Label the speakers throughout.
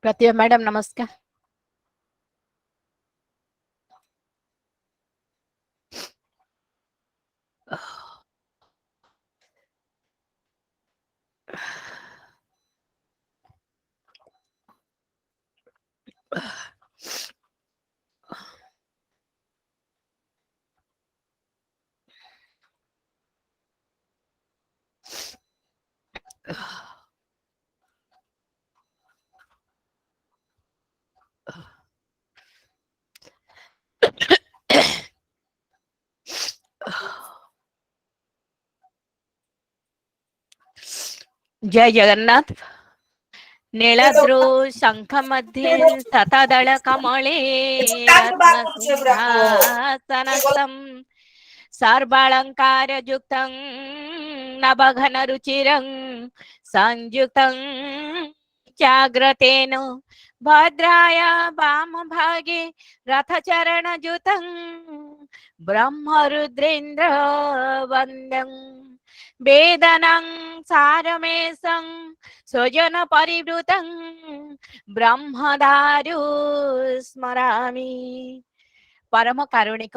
Speaker 1: प्रतिभा madam नमस्कार। जय जगन्नाथ। नीलाद्रौ शंख मध्ये शतदल कमले रत्न सिंहासनस्थं सर्वालंकार युक्तं नवघन रुचिरं संयुक्तं जाग्रतेन भद्राय वाम भागे रथचरणयुतं ब्रह्मरुद्रेन्द्र वन्द्यं वेदनं सारमेशं स्वजन परिवृतं ब्रह्मदारु स्मरामि। परम कारुणिक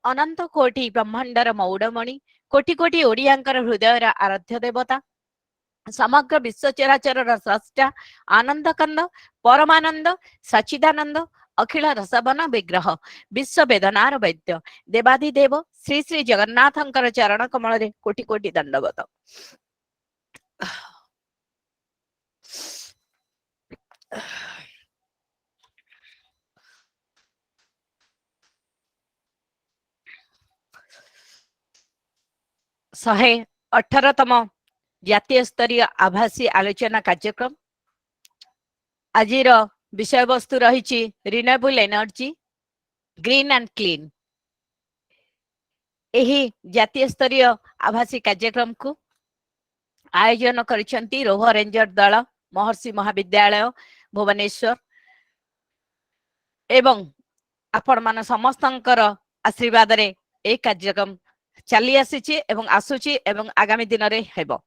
Speaker 1: अनंत कोटि ब्रह्मांडर मौडमणि कोटि कोटि ओडियांकर हृदयर आराध्य देवता समग्र विश्व चराचर स्रष्टा आनंद कंद परमानंद सच्चिदानंद अखिल रसवन विग्रह विश्व वेदनार वैद्य देवाधिदेव श्री श्री जगन्नाथंकर चरण कमल रे कोटि कोटि दंडवत। शहे 18तम जातीय स्तरीय आभासी आलोचना कार्यक्रम आजिर विषय वस्तु रही renewable energy green and clean. यही जातीय स्तरीय आभासी कार्यक्रम को आयोजन करिसेंती रोवर रेंजर दल महर्षि महाविद्यालय भुवनेश्वर एवं आपण मान समस्तंकर आशीर्वाद रे ए कार्यक्रम चली आसीची एवं आसुची एवं आगामी दिन रे हेबो।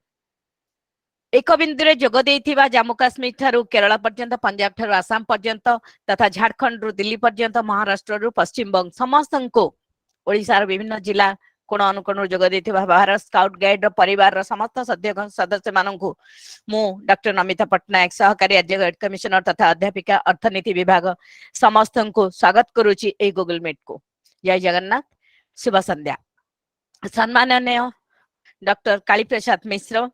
Speaker 1: एक बिंदु रे जोग देइथिबा जम्मू काश्मीर ठारू केरल पर्यंत पंजाब ठारू आसाम पर्यंत तथा झारखंड रु दिल्ली पर्यंत महाराष्ट्र रु पश्चिम बंग समस्तंको ओडिशार विभिन्न जिला कोण अनुकोण जोग देइथिबा भारत स्काउट गाइड परिवार समस्त सदस्य माननकु मु डॉक्टर नमिता पट्टनायक सहकारी राज्य गाइड कमिश्नर तथा अध्यापिका अर्थनीति विभाग समस्तंको स्वागत करूची ए गूगल मीट को। जय जगन्नाथ शुभ संध्या। सम्माननीय डॉक्टर काली प्रसाद मिश्र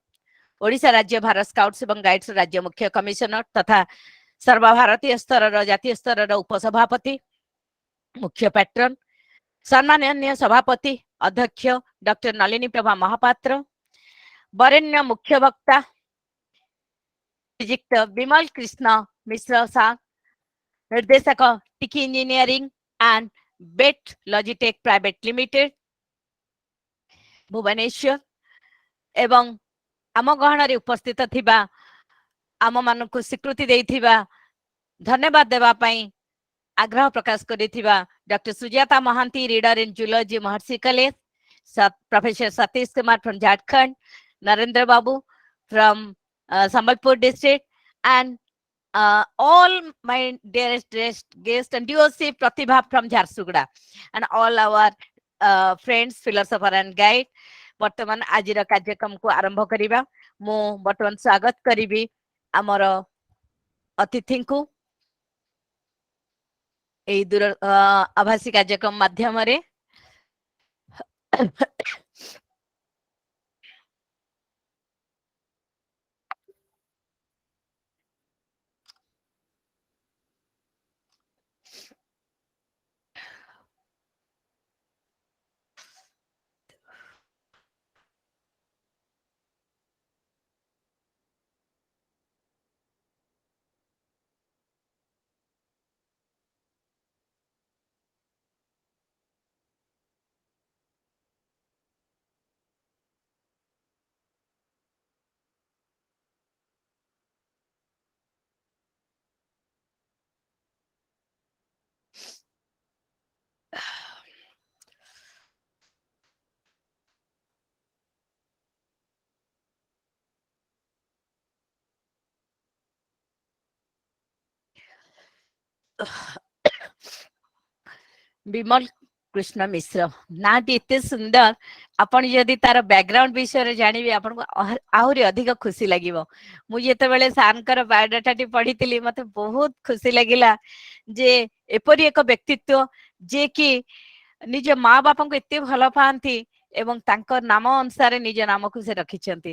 Speaker 1: ओडिशा राज्य भारत स्काउट्स एवं गाइड्स राज्य मुख्य कमिश्नर तथा सर्वभारतीय स्तर जातीय स्तर उपसभापति मुख्य पैट्रन सम्माननीय सभापति अध्यक्ष डॉक्टर नलिनी प्रभा महापात्र वरेण्य मुख्य वक्ता श्रीयुक्त बिमल कृष्ण मिश्र सा निर्देशक टिकी इंजीनियरिंग एंड बेट लॉजिटेक प्राइवेट लिमिटेड भुवनेश्वर एवं आम गहन रे उपस्थित थिबा आम मानकु स्वीकृति देथिबा धन्यवाद देवा पई आग्रह प्रकाश करिथिबा doctor Sujata Mohanty reader in zoology Maharshi college professor Satish Kumar from Jharkhand Narendra Babu from Sambalpur district and all my dearest guest and DOC Pratibha from Jharsuguda and all our friends philosopher and guide वर्तमान आज कार्यक्रम को आरंभ करिबा मु वर्तमान स्वागत करिबी हमर अतिथि को ए दूर आभासी कार्यक्रम माध्यम रे ବିମଲ କୃଷ୍ଣ ମିଶ୍ର ନାଟି ଏତେ ସୁନ୍ଦର। ଆପଣ ଯଦି ତାର ବ୍ୟାକଗ୍ରାଉଣ୍ଡ ବିଷୟରେ ଜାଣିବେ ଆପଣଙ୍କୁ ଆହୁରି ଅଧିକ ଖୁସି ଲାଗିବ। ମୁଁ ଯେତେବେଳେ ସାରଙ୍କର ବାୟୋଡାଟାଟି ପଢିଥିଲି ମତେ ବହୁତ ଖୁସି ଲାଗିଲା ଯେ ଏପରି ଏକ ବ୍ୟକ୍ତିତ୍ୱ ଯେ କି ନିଜ ମା ବାପାଙ୍କୁ ଏତେ ଭଲ ପାଆନ୍ତି ଏବଂ ତାଙ୍କ ନାମ ଅନୁସାରେ ନିଜ ନାମକୁ ସେ ରଖିଛନ୍ତି।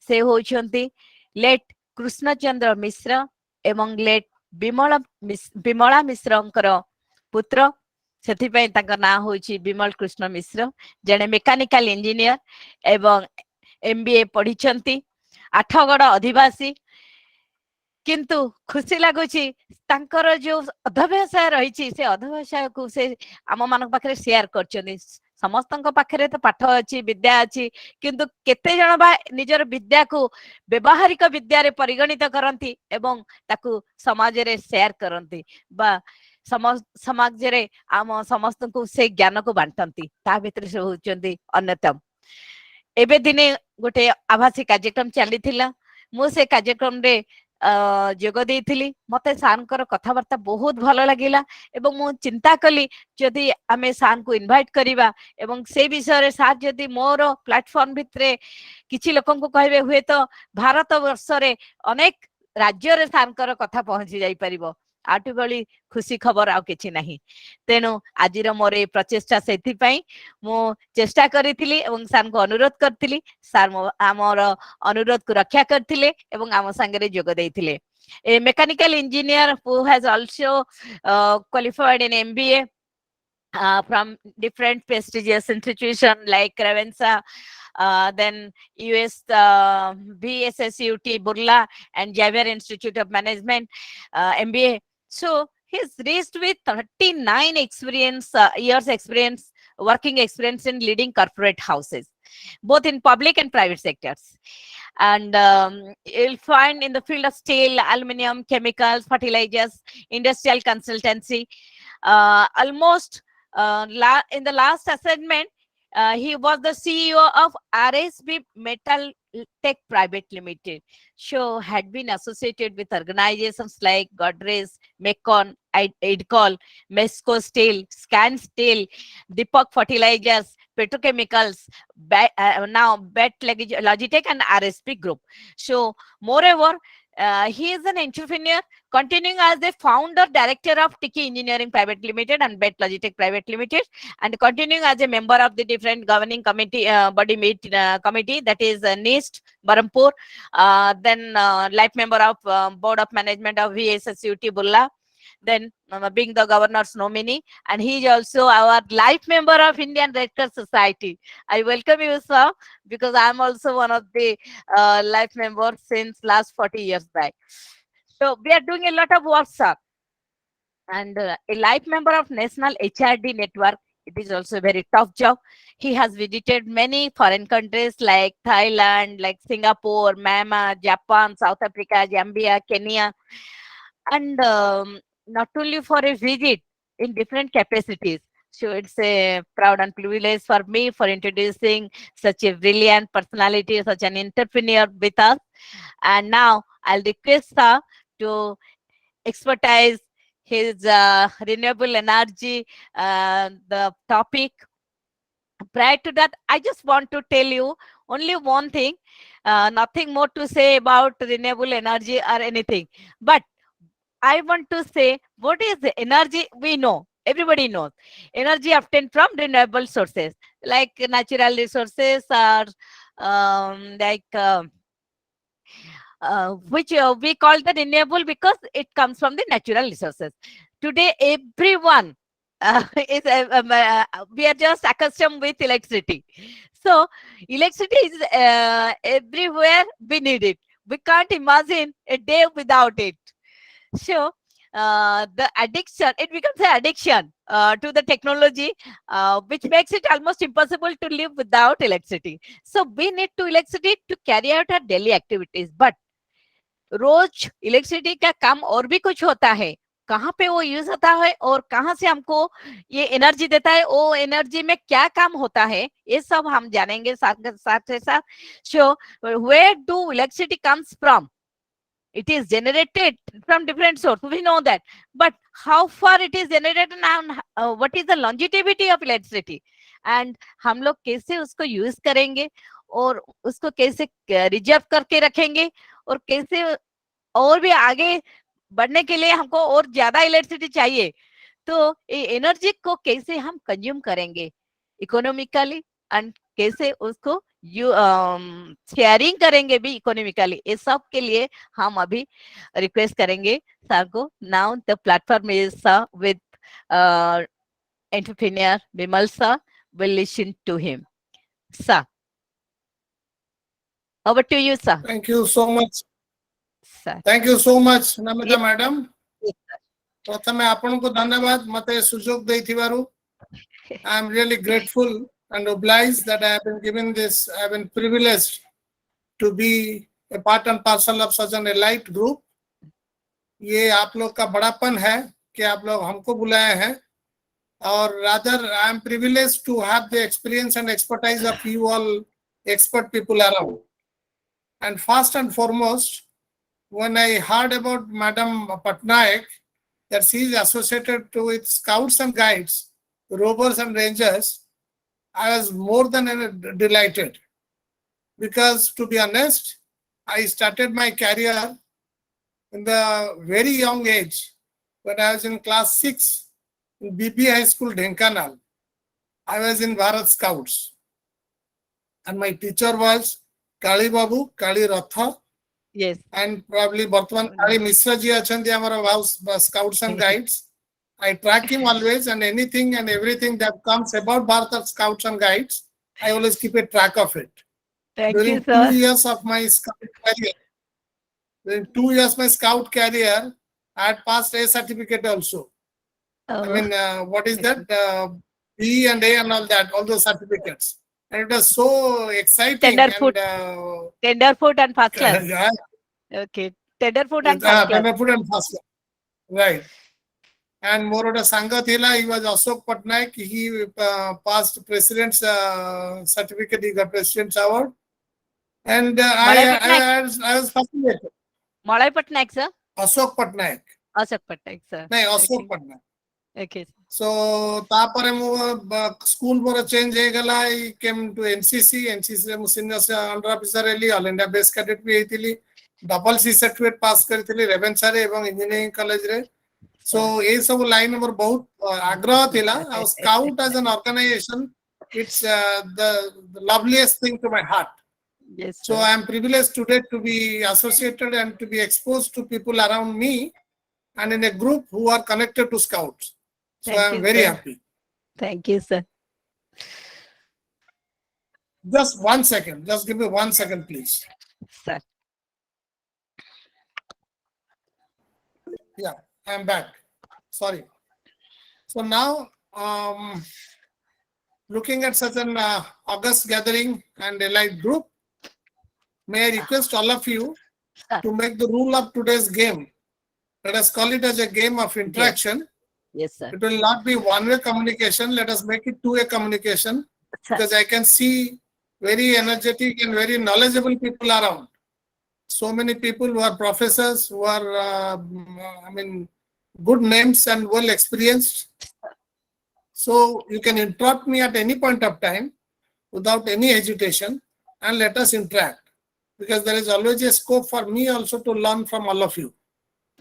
Speaker 1: ସେ ହଉଛନ୍ତି ଲେଟ୍ କୃଷ୍ଣଚନ୍ଦ୍ର ମିଶ୍ର ଏବଂ ଲେଟ୍ ବିମଳା ମିଶ୍ରଙ୍କର ପୁତ୍ର। ସେଥିପାଇଁ ତାଙ୍କ ନାଁ ହଉଛି ବିମଲ କୃଷ୍ଣ ମିଶ୍ର। ଜଣେ ମେକାନିକାଲ ଇଞ୍ଜିନିୟର ଏବଂ MBA ପଢିଛନ୍ତି। ଆଠଗଡ ଅଧିବାସୀ। କିନ୍ତୁ ଖୁସି ଲାଗୁଛି ତାଙ୍କର ଯୋଉ ଅଧ୍ୟବସାୟ ରହିଛି ସେ ଅଧ୍ୟବସାୟକୁ ସେ ଆମ ମାନଙ୍କ ପାଖରେ ସେୟାର କରିଛନ୍ତି। ସମସ୍ତଙ୍କ ପାଖରେ ତ ପାଠ ଅଛି ବିଦ୍ୟା ଅଛି କିନ୍ତୁ କେତେ ଜଣ ବା ନିଜର ବିଦ୍ୟାକୁ ବ୍ୟବହାରିକ ବିଦ୍ୟାରେ ପରିଗଣିତ କରନ୍ତି ଏବଂ ତାକୁ ସମାଜରେ ସେୟାର କରନ୍ତି ବା ସମାଜରେ ଆମ ସମସ୍ତଙ୍କୁ ସେ ଜ୍ଞାନକୁ ବାଣ୍ଟନ୍ତି। ତା ଭିତରେ ସେ ହଉଛନ୍ତି ଅନ୍ୟତମ। ଏବେ ଦିନେ ଗୋଟେ ଆଭାସୀ କାର୍ଯ୍ୟକ୍ରମ ଚାଲିଥିଲା। ମୁଁ ସେ କାର୍ଯ୍ୟକ୍ରମରେ ଯୋଗ ଦେଇଥିଲି। ମତେ ସାରଙ୍କର କଥାବାର୍ତ୍ତା ବହୁତ ଭଲ ଲାଗିଲା ଏବଂ ମୁଁ ଚିନ୍ତା କଲି ଯଦି ଆମେ ସାରଙ୍କୁ ଇନଭାଇଟ କରିବା ଏବଂ ସେ ବିଷୟରେ ସାର୍ ଯଦି ମୋର ପ୍ଲାଟଫର୍ମ ଭିତରେ କିଛି ଲୋକଙ୍କୁ କହିବେ ହୁଏତ ଭାରତ ବର୍ଷରେ ଅନେକ ରାଜ୍ୟରେ ସାରଙ୍କର କଥା ପହଞ୍ଚି ଯାଇପାରିବ। ଆଠୁ ଭଳି ଖୁସି ଖବର ଆଉ କିଛି ନାହିଁ। ତେଣୁ ଆଜିର ମୋର ଏ ପ୍ରଚେଷ୍ଟା ସେଥିପାଇଁ ମୁଁ ଚେଷ୍ଟା କରିଥିଲି ଏବଂ ସାରଙ୍କୁ ଅନୁରୋଧ କରିଥିଲି। ସାର୍ ଆମର ଅନୁରୋଧକୁ ରକ୍ଷା କରିଥିଲେ ଏବଂ ଆମ ସାଙ୍ଗରେ ଯୋଗ ଦେଇଥିଲେ। A mechanical engineer who has also qualified in MBA from different prestigious institutions like Ravensa, then US BSSUT Burla and Javier Institute of Management MBA. So he's reached with 39 years experience, working experience in leading corporate houses, both in public and private sectors. And you'll find in the field of steel, aluminum, chemicals, fertilizers, industrial consultancy. Almost in the last assignment, he was the CEO of RSB Metal Tech Private Limited. So had been associated with organizations like Godrej, Mcnl, Idcol, Mesco Steel, Scan Steel, Deepak Fertilizers, Petrochemicals, now LOGITECH and RSP Group. So moreover, he is an entrepreneur, continuing as the founder director of TIKI Engineering Private Limited and BET LOGITECH Private Limited, and continuing as a member of the different governing committee body committee, that is NIST Barampur, then life member of board of management of VSSUT Burla, then being the governor's nominee, and he is also our life member of Indian Red Cross Society. I welcome you, sir, because I am also one of the life members since last 40 years back. So we are doing a lot of work, sir, and a life member of National HRD Network. It is also a very tough job. He has visited many foreign countries like Thailand, like Singapore, Myanmar, Japan, South Africa, Zambia, Kenya, and not only for a visit in different capacities. So it's a proud and privilege for me for introducing such a brilliant personality, such an entrepreneur with us. And now I'll request her to expertise his renewable energy, the topic. Prior to that, I just want to tell you only one thing, nothing more to say about renewable energy or anything. But I want to say what is the energy we know. Everybody knows energy obtained from renewable sources like natural resources or like which we call the renewable because it comes from the natural resources. Today, everyone is we are just accustomed with electricity. So electricity is everywhere. We need it. We can't imagine a day without it. So the addiction, it becomes an addiction to the technology, which makes it almost impossible to live without electricity. So we need to electricity to carry out our daily activities. But रोज electricity का काम और भी कुछ होता है, कहाँ पे वो यूज होता है और कहाँ से हमको ये एनर्जी देता है, वो एनर्जी में क्या काम होता है, ये सब हम जानेंगे साथ के साथ. So where do electricity comes from? It is generated from different sources, we know that, but how far it is generated and what is the longevity of electricity, and हम लोग कैसे उसको यूज करेंगे और उसको कैसे रिजर्व करके रखेंगे और कैसे और भी आगे बढ़ने के लिए हमको और ज्यादा इलेक्ट्रिसिटी चाहिए, तो ये एनर्जी को कैसे हम कंज्यूम करेंगे इकोनॉमिकली एंड कैसे उसको शेयरिंग करेंगे भी इकोनॉमिकली, ये सब के लिए हम अभी रिक्वेस्ट करेंगे सर को. Now the platform is with entrepreneur Bimal sir, will listen to him. Sir, over to you, sir.
Speaker 2: Thank you so much.
Speaker 1: Sir.
Speaker 2: Thank you so much, Namita
Speaker 1: Yes.
Speaker 2: madam.
Speaker 1: Yes, sir.
Speaker 2: प्रथमे आपन को धन्यवाद मते सुजोग देथिबारु. I am really grateful and obliged that I have been given this. I have been privileged to be a part and parcel of such an elite group. ये आप लोग का बड़ापन है कि आप लोग हमको बुलाए हैं, और rather I am privileged to have the experience and expertise of you all expert people around. And first and foremost, when I heard about Madam PATTANAIK, that she is associated with Scouts and Guides, Rovers and Rangers, I was more than delighted. Because to be honest, I started my career in the very young age. When I was in class 6 in BP High School, Dhenkanal, I was in Bharat Scouts. And my teacher was Kali Babu, Kali Ratha.
Speaker 1: Yes.
Speaker 2: And probably Bartman Kali MISHRA ji achandi amara house Scouts and Guides. I track him always, and anything and everything that comes about Bharat Scouts and Guides, I always keep a track of it.
Speaker 1: Thank
Speaker 2: During
Speaker 1: you, sir.
Speaker 2: 2 years of my scout career, during 2 years my scout career, I had passed A certificate also.
Speaker 1: Oh.
Speaker 2: I mean, what is that? B and A and all that, all those certificates. And it was so exciting.
Speaker 1: Tenderfoot.
Speaker 2: And,
Speaker 1: Tenderfoot and first class.
Speaker 2: yeah.
Speaker 1: Okay. Tenderfoot and first class.
Speaker 2: Tenderfoot and first class. Right. And Moroda Sangha Thila, he was Ashok Patnaik. He passed President's certificate. He got President's Award. And I was fascinated.
Speaker 1: Malay Patnaik, sir?
Speaker 2: Ashok Patnaik.
Speaker 1: Ashok Patnaik, sir.
Speaker 2: No, Ashok Patnaik.
Speaker 1: Okay.
Speaker 2: So, tapare mo school more change hegala. I came to NCC. NCC mo senior under officer reli. All India base cadet bhi haitili. Double C certificate pass karitili. Ravenshaw re ebong engineering college re. So, ये सब line number बहुत आग्रह थिला. Our Scout as an organization, it's the loveliest thing to my heart.
Speaker 1: Yes.
Speaker 2: So, I am privileged today to be associated and to be exposed to people around me and in a group who are connected to Scouts. So, I am very happy.
Speaker 1: Thank you, sir.
Speaker 2: Just 1 second. Just give me 1 second, please.
Speaker 1: Sir.
Speaker 2: Yeah, I am back. Sorry. So now, looking at such an August gathering and elite group, may I request all of you to make the rule of today's game. Let us call it as a game of interaction.
Speaker 1: Yes, sir.
Speaker 2: It will not be one-way communication. Let us make it two-way communication, because I can see very energetic and very knowledgeable people around. So many people who are professors, who are, good names and well experienced. So you can interrupt me at any point of time without any hesitation, and let us interact, because there is always a scope for me also to learn from all of you.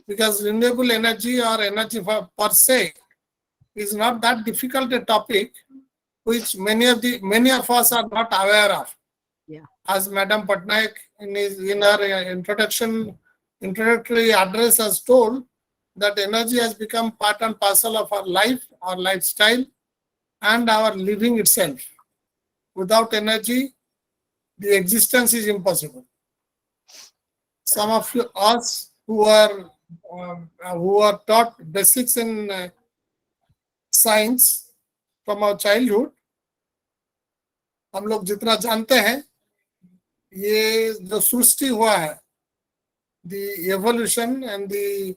Speaker 2: Because renewable energy or energy per se is not that difficult a topic, which many of us are not aware of.
Speaker 1: Yeah.
Speaker 2: As Madam Patnaik in her introductory address has told, that energy has become part and parcel of our life, our lifestyle, and our living itself. Without energy, the existence is impossible. Some of us who are taught basics in science from our childhood, हम लोग जितना जानते हैं, ये जो सृष्टि हुआ है, the evolution and the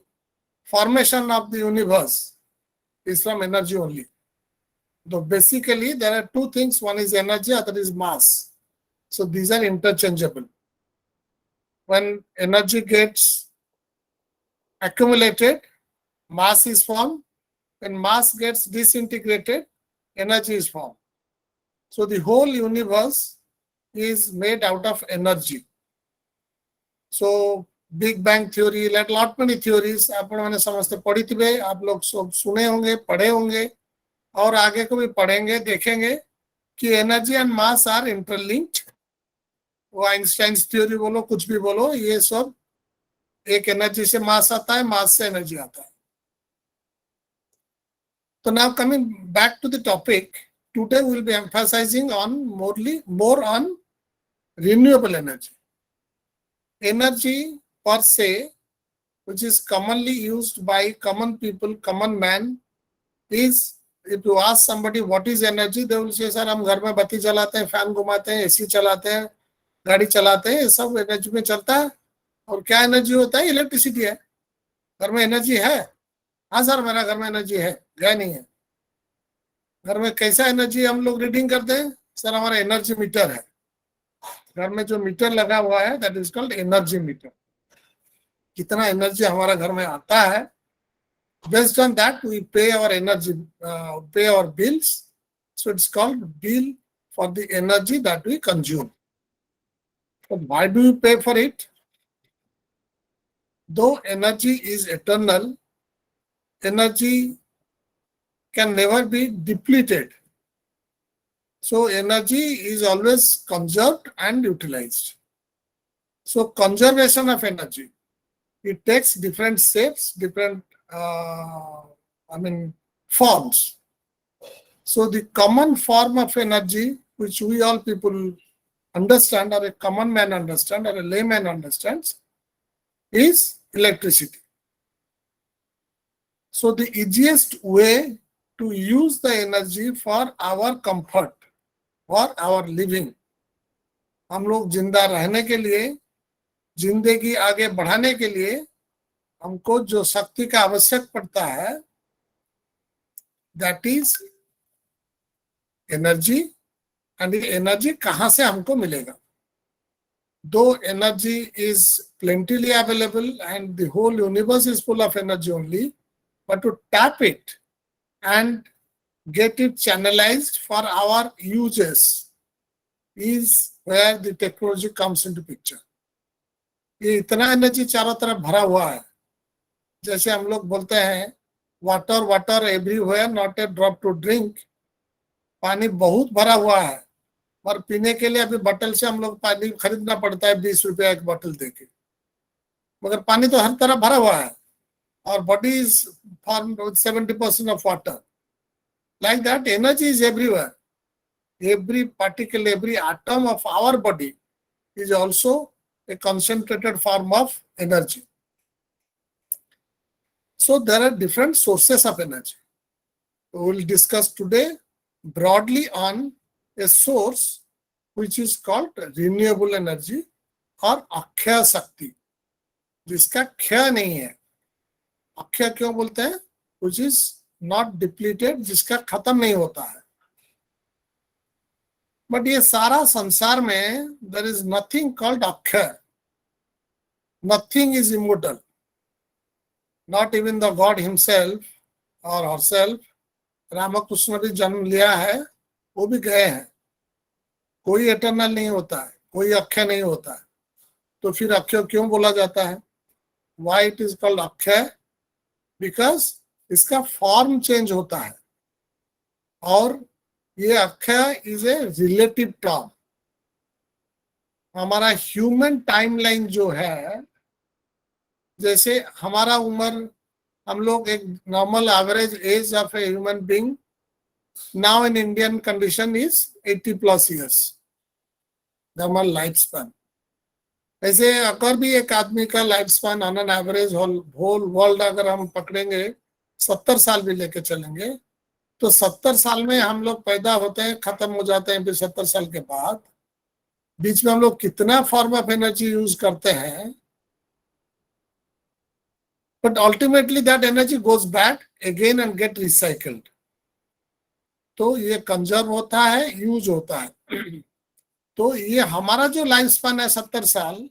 Speaker 2: formation of the universe is from energy only. So basically, there are two things. One is energy, other is mass. So these are interchangeable. When energy gets accumulated, mass is formed. When mass gets disintegrated, energy is formed. So the whole universe is made out of energy. So Big Bang theory, like lot many theories आप लोगों ने समझते पढ़ी थी, आप लोग सब सुने होंगे, पढ़े होंगे और आगे को भी पढ़ेंगे, देखेंगे कि energy and mass are interlinked. वो आइंस्टाइन्स थ्योरी बोलो, कुछ भी बोलो, ये सब एक एनर्जी से मास आता है, मास से एनर्जी आता है. So now coming back to the topic, today we will be emphasizing on more on renewable energy. Energy per se, which is commonly used by common people, common man, is, if you ask somebody what is energy, they will say, sir, हम घर में बत्ती जलाते हैं, fan घुमाते हैं, AC चलाते हैं, गाड़ी चलाते हैं, ये सब एनर्जी में चलता है. और क्या एनर्जी होता है? इलेक्ट्रिसिटी है. घर में एनर्जी है? हाँ सर, मेरा घर में एनर्जी है. क्या नहीं है? घर में कैसा एनर्जी हम लोग रीडिंग करते हैं? सर, हमारा एनर्जी मीटर है. घर में जो मीटर लगा हुआ है, that is called energy meter. कितना एनर्जी हमारा घर में आता है, based on that we pay our energy, pay our bills. So it's called bill for the energy that we consume. Why do we pay for it? Though energy is eternal, energy can never be depleted. So energy is always conserved and utilized. So conservation of energy, it takes different shapes, different forms. So the common form of energy which we all people understand, or a common man understand, or a layman understands, is electricity. So the easiest way to use the energy for our comfort, for our living, हम लोग जिंदा रहने के लिए, जिंदगी आगे बढ़ाने के लिए हमको जो शक्ति का आवश्यक पड़ता है, that is energy. and ये एनर्जी कहाँ से हमको मिलेगा? Though energy is plentifully available and the whole universe is full of energy only, but to tap it and get it channelized for our uses is where the technology comes into picture. ये इतना energy चारों तरफ भरा हुआ है, जैसे हम लोग बोलते हैं water water everywhere, not a drop to drink. पानी बहुत भरा हुआ है, और पीने के लिए अभी बोतल से हम लोग पानी खरीदना पड़ता है, 20 रुपया एक बोतल देके. मगर पानी तो हर तरफ भरा हुआ है. और body is formed with 70% of water. Like that energy is everywhere. Every particle, every atom of our body is also a concentrated form of energy. So there are different sources of energy. We will discuss today broadly on a source which is called renewable energy or Akshay शक्ति, जिसका क्षय नहीं है. अक्षय क्यों बोलते हैं? Which is not depleted, जिसका खत्म नहीं होता है. बट ये सारा संसार में there is nothing called Akshay. Nothing is immortal. Not even the God himself or herself. Ramakrishna भी जन्म लिया है, वो भी गए हैं. कोई एटर्नल नहीं होता है, कोई अक्षय नहीं होता है. तो फिर अक्षय क्यों बोला जाता है? Why it is called अक्षय? Because इसका फॉर्म चेंज होता है. और ये अक्षय इज ए रिलेटिव टर्म. हमारा ह्यूमन टाइमलाइन जो है, जैसे हमारा उम्र, हम लोग एक normal average age of a human being now in Indian condition is 80+ years normal life span. ऐसे अगर भी एक आदमी का life span on an average whole world अगर हम पकड़ेंगे, 70 साल भी लेके चलेंगे, तो 70 साल में हम लोग पैदा होते हैं, खत्म हो जाते हैं. फिर 70 साल के बाद बीच में हम लोग कितना फॉर्म ऑफ एनर्जी यूज करते हैं, but ultimately that energy goes back again and get recycled. तो ये कंजर्व होता है, यूज होता है. तो ये हमारा जो लाइफ स्पैन है 70 साल,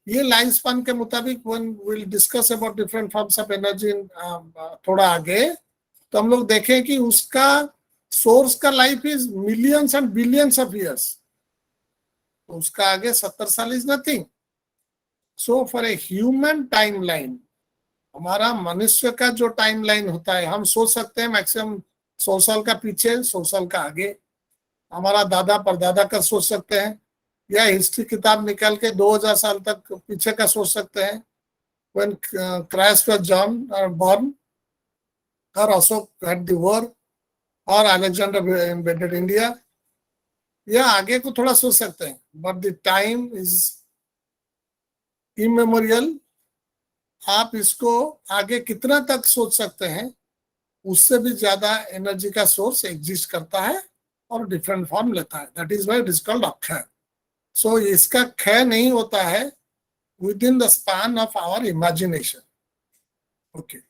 Speaker 2: ये लाइफ स्पान के मुताबिक when we'll discuss about different forms of energy थोड़ा आगे, तो हम लोग देखें कि उसका सोर्स का life is millions and billions of years, तो उसका आगे 70 साल is nothing. So for a human timeline, हमारा मनुष्य का जो टाइमलाइन होता है, हम सोच सकते हैं मैक्सिमम 100 साल का पीछे, 100 साल का आगे. हमारा दादा परदादा का सोच सकते हैं, या हिस्ट्री किताब निकाल के 2000 साल तक पीछे का सोच सकते हैं. When Christ was born, or Ashok had the war, or Alexander invaded India, या आगे को थोड़ा सोच सकते हैं, but the time is immemorial. आप इसको आगे कितना तक सोच सकते हैं, उससे भी ज्यादा एनर्जी का सोर्स एग्जिस्ट करता है और डिफरेंट फॉर्म लेता है. That is why it is called अक्षय. सो इसका क्षय नहीं होता है within the span of our imagination. Okay,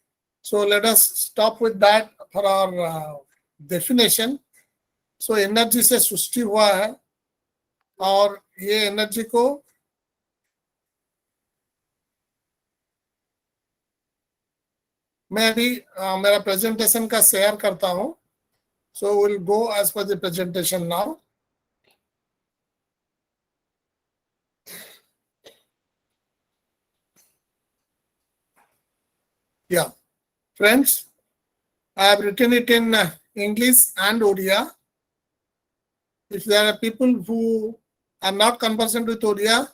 Speaker 2: so let us stop with that for our definition. So energy से सृष्टि हुआ है, और ये एनर्जी को मैं अभी मेरा प्रेजेंटेशन का शेयर करता हूं. So will go as per the presentation now. Yeah, friends, I have written it in English and Odia. If there are people who are not conversant with Odia,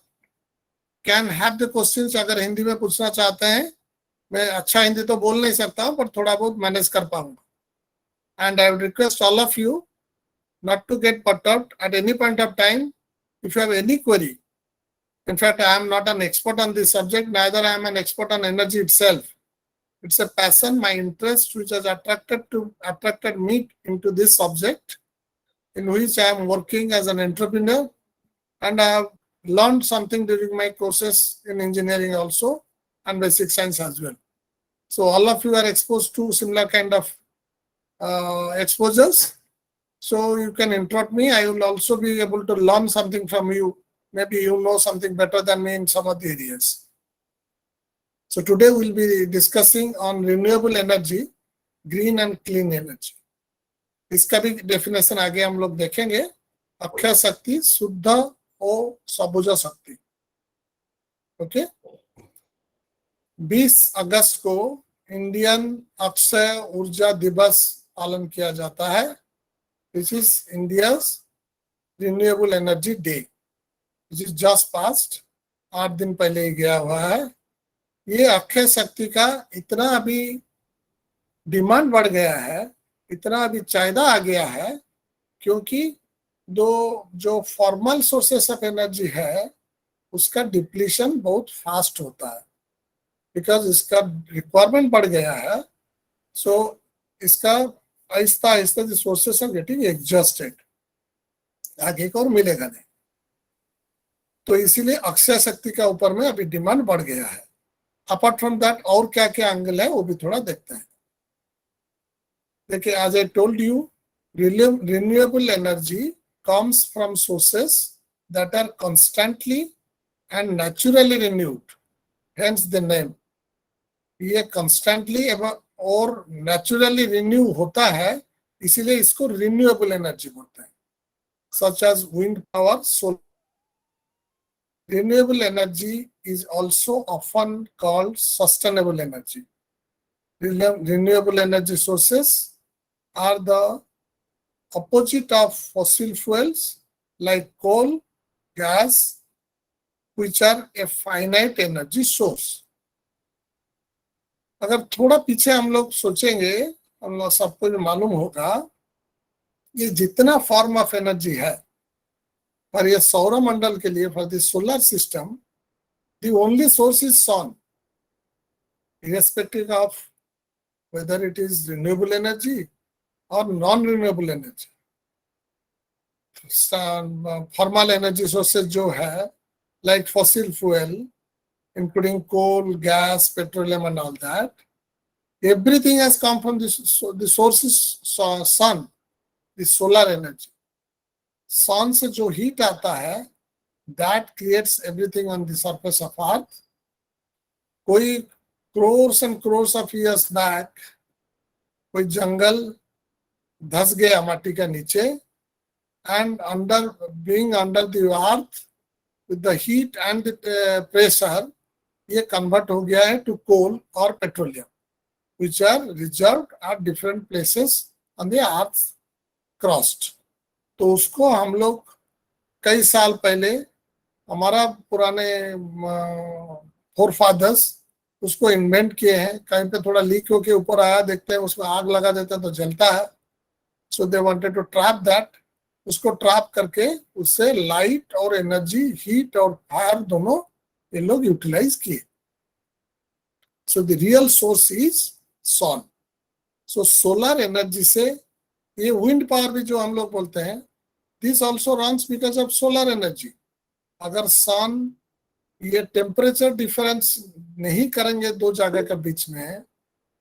Speaker 2: can have the questions. अगर हिंदी में पूछना चाहते हैं, मैं अच्छा हिंदी तो बोल नहीं सकता हूँ, पर थोड़ा बहुत मैनेज कर पाऊंगा. And I would request all of you not to get perturbed at any point of time. If you have any query, in fact, I am not an expert on this subject, neither I am an expert on energy itself. It's a passion, my interest, which has attracted me into this subject, in which I am working as an entrepreneur, and I have learned something during my courses in engineering also, and basic science as well. So all of you are exposed to similar kind of exposures. So you can interrupt me. I will also be able to learn something from you. Maybe you know something better than me in some of the areas. So today we'll be discussing on renewable energy, green and clean energy. इसका भी definition आगे हम लोग देखेंगे. अक्षय शक्ति, शुद्ध और सबुज शक्ति. ओके, 20 अगस्त को इंडियन अक्षय ऊर्जा दिवस पालन किया जाता है. This is India's renewable energy day, which is just passed. 8 दिन पहले ही गया हुआ है. ये अक्षय शक्ति का इतना अभी डिमांड बढ़ गया है, इतना अभी चाहिदा आ गया है, क्योंकि जो फॉर्मल सोर्सेस ऑफ एनर्जी है उसका डिप्लीशन बहुत फास्ट होता है, बिकॉज इसका रिक्वायरमेंट बढ़ गया है. सो इसका आहिस्ता आहिस्ता the sources are getting exhausted, आगे को और मिलेगा नहीं. तो इसीलिए अक्षय शक्ति का ऊपर में अभी डिमांड बढ़ गया है. अपार्ट फ्रॉम दैट और क्या क्या एंगल है वो भी थोड़ा देखते हैं. देखिए, as I told you, renewable energy comes from sources that are constantly and naturally renewed, hence the name. ये constantly और naturally renew होता है, इसीलिए इसको renewable energy बोलते हैं. Such as wind power, solar. Renewable energy is also often called sustainable energy. Renewable energy sources are the opposite of fossil fuels like coal, gas, which are a finite energy source. अगर थोड़ा पीछे हम लोग सोचेंगे, हम लोग सबको मालूम होगा ये जितना फॉर्म ऑफ एनर्जी है, पर ये सौरमंडल के लिए, for the solar system, the only source is sun, irrespective of whether it is renewable energy or non-renewable energy. Formal energy sources जो है, like fossil fuel, including coal, gas, petroleum and all that, everything has come from the source is sun, the solar energy. सन से जो heat आता है that creates everything on the surface of earth. कोई crores and crores of years back कोई जंगल धस गया माटी के नीचे, and being under the earth with the heat and the pressure, ये convert हो गया है to coal or petroleum, which are reserved at different places on the earth's crust. तो उसको हम लोग कई साल पहले हमारा पुराने फोरफादर्स उसको इन्वेंट किए हैं. कहीं पे थोड़ा लीक होके ऊपर आया, देखते हैं उसमें आग लगा देते हैं तो जलता है. So they wanted to trap that. उसको ट्रैप करके उससे लाइट और एनर्जी, हीट और फायर दोनों ये लोग यूटिलाइज किए. So the real source is sun. So solar energy से ये विंड पावर भी जो हम लोग बोलते हैं, this also runs because of solar energy. अगर सन ये टेम्परेचर डिफरेंस नहीं करेंगे दो जगह के बीच में,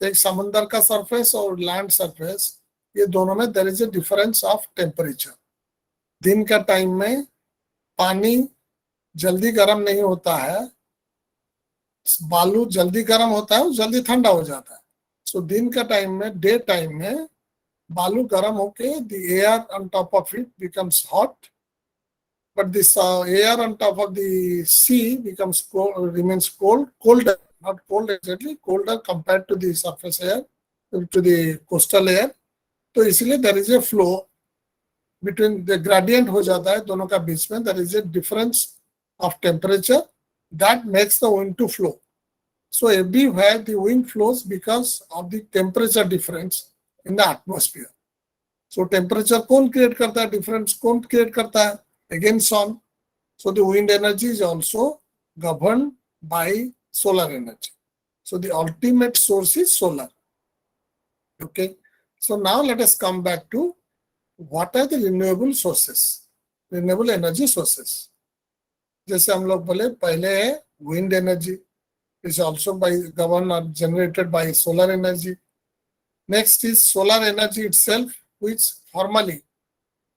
Speaker 2: एक समुद्र का सरफेस और लैंड सरफेस, ये दोनों में there is a difference of temperature. दिन का टाइम में पानी जल्दी गर्म नहीं होता है, बालू जल्दी गर्म होता है, जल्दी ठंडा हो जाता है. सो दिन का टाइम में, डे टाइम में बालू गर्म होके the air on top of it becomes hot, but this air on top of the sea becomes remains colder, not cold exactly, colder compared to the surface air, to the coastal air. तो इसलिए there is a flow between the gradient हो जाता है दोनों का बीच में. there is a difference of temperature that makes the wind to flow. So everywhere the wind flows because of the temperature difference in the atmosphere. So temperature कौन create करता है, difference कौन create करता है? Again sun. So the wind energy is also governed by solar energy. So the ultimate source is solar. Okay. So now let us come back to what are the renewable sources, renewable energy sources. जैसे हम लोग बोले पहले है wind energy is also by governed or generated by solar energy. Next is solar energy itself, which formally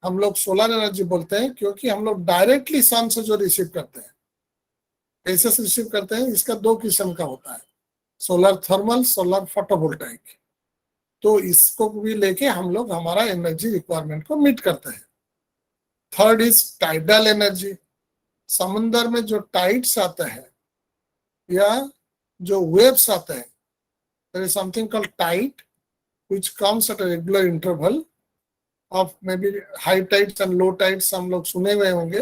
Speaker 2: हम लोग solar energy बोलते हैं क्योंकि हम लोग डायरेक्टली सन से जो रिसीव करते हैं. कैसे रिसीव करते हैं, इसका दो किस्म का होता है, सोलर थर्मल, सोलर फोटोवोल्टाइक. तो इसको भी लेके हम लोग हमारा एनर्जी रिक्वायरमेंट को मीट करते हैं. Third is tidal energy. समुद्र में जो टाइड्स आते हैं या जो वेव्स आते हैं, there is something called tide which comes at a regular interval of maybe high tides and low tides. हम लोग सुने हुए होंगे.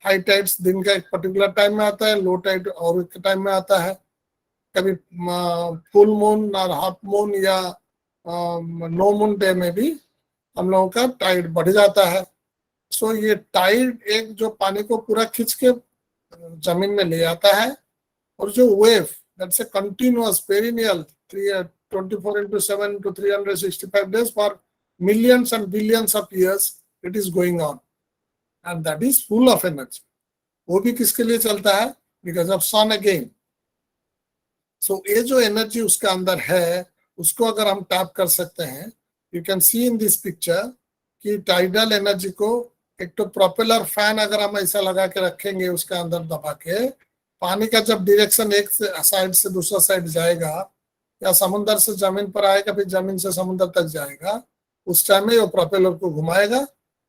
Speaker 2: हाई टाइड्स दिन का एक पर्टिकुलर टाइम में आता है, लो टाइड और एक टाइम में आता है. कभी फुल मून और हाफ मून या नो मून डे में भी हम लोगों का टाइड बढ़ जाता है. सो ये टाइड एक जो पानी को पूरा खींच के जमीन में ले आता है, और जो wave that's a continuous perennial 24/7 to 365 days for millions and billions of years it is going on, and that is full of energy. वो भी किसके लिए चलता है? Because of sun again. So ये जो एनर्जी उसके अंदर है उसको अगर हम टैप कर सकते हैं, you can see in this picture कि टाइडल एनर्जी को एक तो प्रोपेलर फैन अगर हम ऐसा लगा के रखेंगे उसके अंदर दबा के, पानी का जब डायरेक्शन एक साइड से दूसरा साइड जाएगा या समुद्र से जमीन पर आएगा फिर जमीन से समुद्र तक जाएगा, उस टाइम में वो प्रोपेलर को घुमाएगा,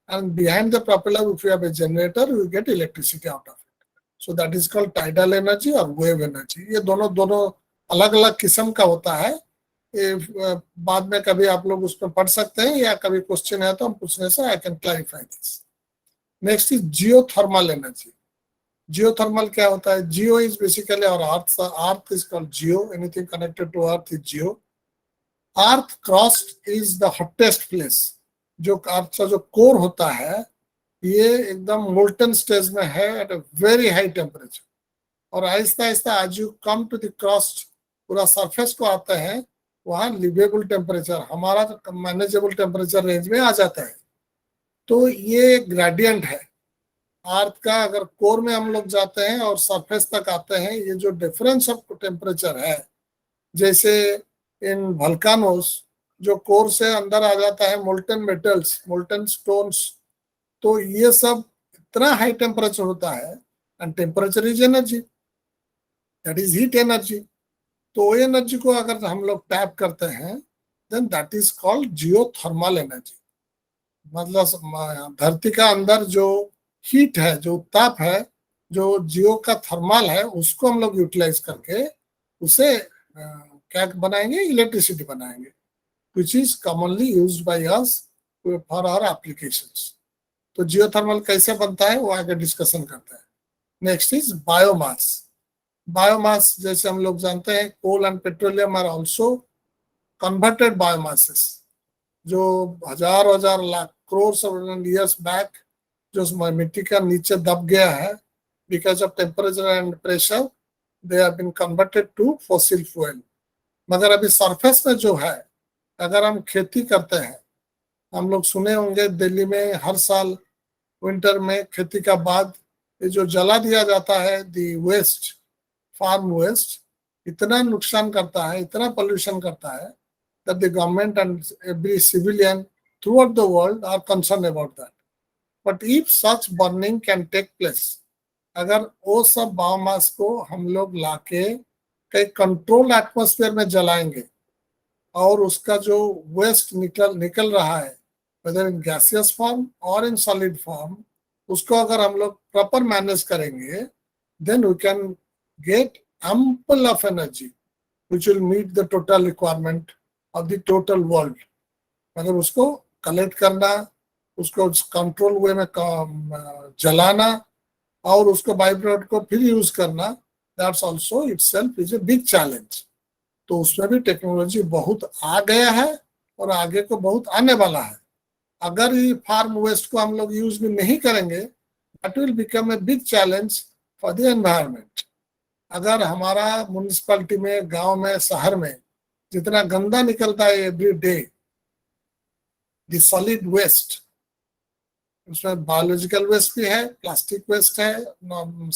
Speaker 2: and behind the propeller if you have a generator you get electricity out of it. So that is called tidal energy or wave energy. ये दोनों अलग अलग किस्म का होता है. बाद में कभी आप लोग उस पर पढ़ सकते हैं या कभी क्वेश्चन है तो हम पूछने से I can clarify this. Next is geothermal energy. Geothermal क्या होता है? Geo is basically our earth is called geo. Anything connected to earth is geo. Earth crust is the hottest place. जो अर्थ का जो कोर होता है ये एकदम मोल्टन स्टेज में है at a very high temperature, और आहिस्ता आहिस्ता आज you come to the crust पूरा सरफेस को आता है, वहाँ लिवेबल टेम्परेचर हमारा मैनेजेबल टेम्परेचर रेंज में आ जाता है. तो ये ग्रेडियंट है अर्थ का. अगर कोर में हम लोग जाते हैं और सरफेस तक आते हैं, ये जो डिफरेंस ऑफ टेम्परेचर है, जैसे इन वल्कानोस जो कोर से अंदर आ जाता है मोल्टन मेटल्स, मोल्टन स्टोन्स, तो ये सब इतना हाई टेम्परेचर होता है, and temperature is energy, that is heat energy. तो वो एनर्जी को अगर हम लोग टैप करते हैं, then that is called geothermal energy. मतलब धरती का अंदर जो हीट है, जो ताप है, जो जियो का थर्मल है, उसको हम लोग यूटिलाइज करके उसे क्या बनाएंगे, इलेक्ट्रिसिटी बनाएंगे, which is commonly used by us for our applications। तो जियोथर्मल कैसे बनता है वो आगे डिस्कशन करते हैं। Next is biomass. बायोमास जैसे हम लोग जानते हैं, coal and petroleum are also converted biomasses, जो हजार लाख करोड़ ईयर्स बैक जो मिट्टी का नीचे दब गया है, because of temperature and pressure, they have been converted to fossil fuel. मगर अभी सरफेस में जो है, अगर हम खेती करते हैं, हम लोग सुने होंगे दिल्ली में हर साल विंटर में खेती का बाद ये जो जला दिया जाता है, दी वेस्ट, फार्म वेस्ट, इतना नुकसान करता है, इतना पोल्यूशन करता है, that the government and every civilian throughout the world are concerned about that। But if such burning can take place, अगर वो सब बायोमास को हम लोग लाके कई कंट्रोल एटमॉस्फेयर में जलाएंगे, और उसका जो वेस्ट निकल रहा है, whether in gaseous form or in solid form, उसको अगर हम लोग प्रॉपर मैनेज करेंगे, then we can get ample of energy which will meet the total requirement of the total world। अगर उसको कलेक्ट करना, उसको कंट्रोल वे में जलाना, और उसको बाई प्रोडक्ट को फिर यूज करना, that's also itself is a big challenge. तो उसमें भी टेक्नोलॉजी बहुत आ गया है और आगे को बहुत आने वाला है। अगर ये फार्म वेस्ट को हम लोग यूज भी नहीं करेंगे, that will become a big challenge for the environment. अगर हमारा म्युनिसिपैलिटी में, गांव में, शहर में जितना गंदा निकलता है every day, the solid waste, उसमें बायोलॉजिकल वेस्ट भी है, प्लास्टिक वेस्ट है,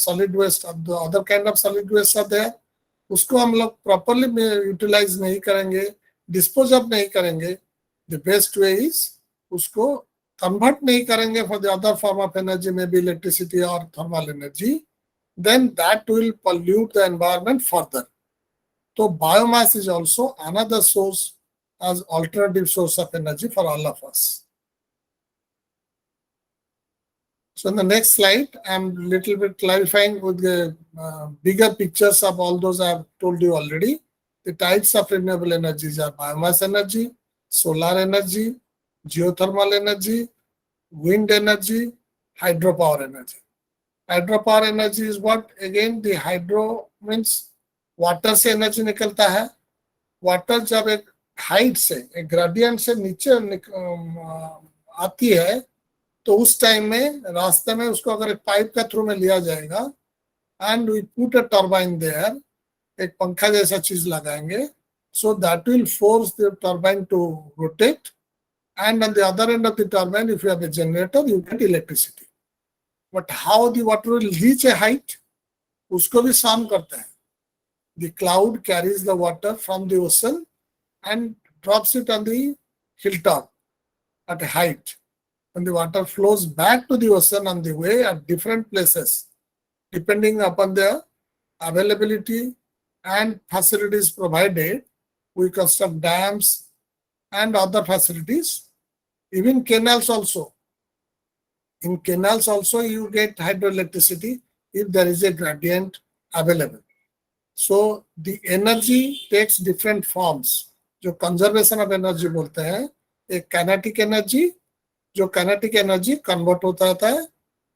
Speaker 2: solid waste, other kind of solid waste आते हैं, उसको हम लोग प्रॉपरली यूटिलाइज नहीं करेंगे, डिस्पोज ऑफ नहीं करेंगे, द बेस्ट वे इज उसको कन्वर्ट नहीं करेंगे for the other form of energy, में भी इलेक्ट्रिसिटी और thermal energy, then that will pollute the environment further। So biomass is also another source as alternative source of energy for all of us। So in the next slide, I'm little bit clarifying with the bigger pictures of all those I have told you already। The types of renewable energies are biomass energy, solar energy, geothermal energy, wind energy, hydropower energy। Hydropower energy is what, again the hydro means water से energy निकलता है। Water जब एक height से, एक gradient से नीचे आती है, तो उस टाइम में रास्ते में उसको अगर एक पाइप का थ्रू में लिया जाएगा, and we put a turbine there, एक पंखा जैसा चीज लगाएंगे, so that will force the turbine to rotate, and on the other end of the turbine if you have a generator, you get electricity. But how the water will reach a height, उसको भी solve करते हैं। The cloud carries the water from the ocean and drops it on the hilltop at a height, and the water flows back to the ocean on the way at different places, depending upon the availability and facilities provided. We construct dams and other facilities, even canals also। In canals also you get hydroelectricity if there is a gradient available। So the energy takes different forms, जो conservation of energy बोलते हैं। एक kinetic energy, जो kinetic energy convert होता रहता है।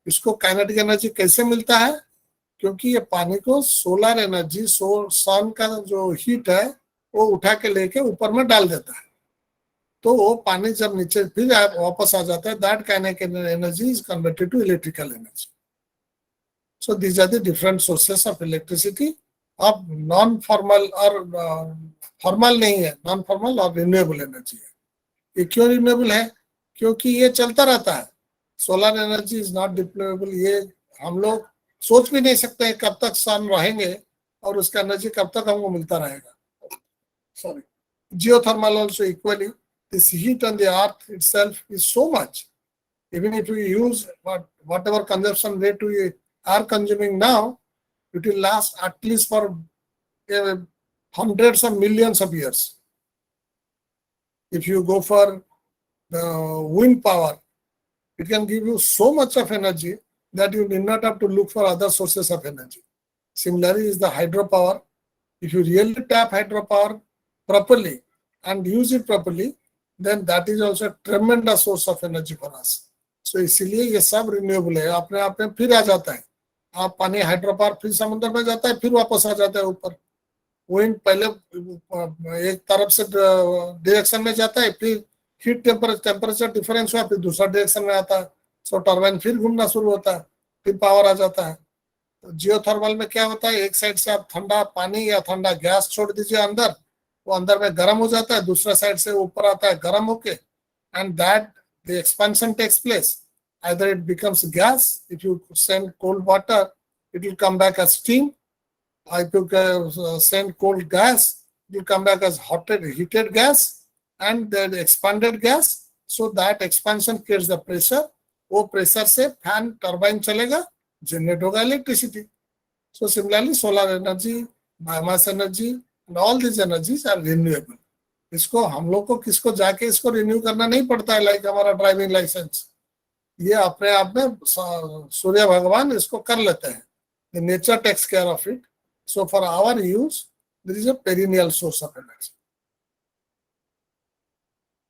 Speaker 2: इसको kinetic energy कैसे मिलता है, क्योंकि ये पानी को सोलर एनर्जी, सन का जो हीट है वो उठा के लेके ऊपर में डाल देता है, तो वो पानी जब नीचे फिर वापस आ जाता है, that kinetic energy is converted to electrical energy. So these are the different sources of electricity. अब नॉन फॉर्मल और फॉर्मल नहीं है, नॉन फॉर्मल और रिन्यूएबल एनर्जी है। ये क्यों रिन्यूएबल है, क्योंकि ये चलता रहता है। Solar energy is not deployable, ये हम लोग सोच भी नहीं सकते कब तक सन रहेंगे और उसका एनर्जी कब तक हमको मिलता रहेगा। Sorry, geothermal also equally, this heat on the earth itself is so much Even if we use whatever consumption rate we are consuming now, it will last at least for hundreds of millions of years. If you go for the wind power, it can give you so much of energy that you need not have to look for other sources of energy. Similarly is the hydropower. If you really tap hydropower properly and use it properly, then that is also a tremendous source of energy for us. So इसीलिए ये सब renewable है, अपने आप में फिर आ जाता है. आप पानी हाइड्रोपावर फिर समुद्र में जाता है, फिर वापस आ जाता है ऊपर. विंड पहले एक तरफ से डायरेक्शन में जाता है, फिर हीट टेम्परेचर डिफरेंस हुआ, फिर दूसरा डायरेक्शन में आता है. सो टर्बाइन फिर घूमना शुरू होता है, फिर पावर आ जाता है. तो जियोथर्मल में क्या होता है, एक साइड से आप ठंडा पानी या ठंडा गैस छोड़ दीजिए अंदर, वो अंदर में गर्म हो जाता है, दूसरा साइड से ऊपर आता है गर्म होके, and that the expansion takes place. Either it becomes gas, if you send cold water, it will come back as steam. If you send cold gas, it will come back as heated gas and then expanded gas. So that expansion creates the pressure. वो pressure से fan turbine चलेगा, generate होगा electricity. So similarly, solar energy, biomass energy, and all these energies are renewable. इसको हम लोग को किसको जाके इसको रिन्यू करना नहीं पड़ता है, लाइक हमारा ड्राइविंग लाइसेंस. ये अपने आप में सूर्य भगवान इसको कर लेते हैं. The nature takes care of it. So for our use, there is a perennial source of energy.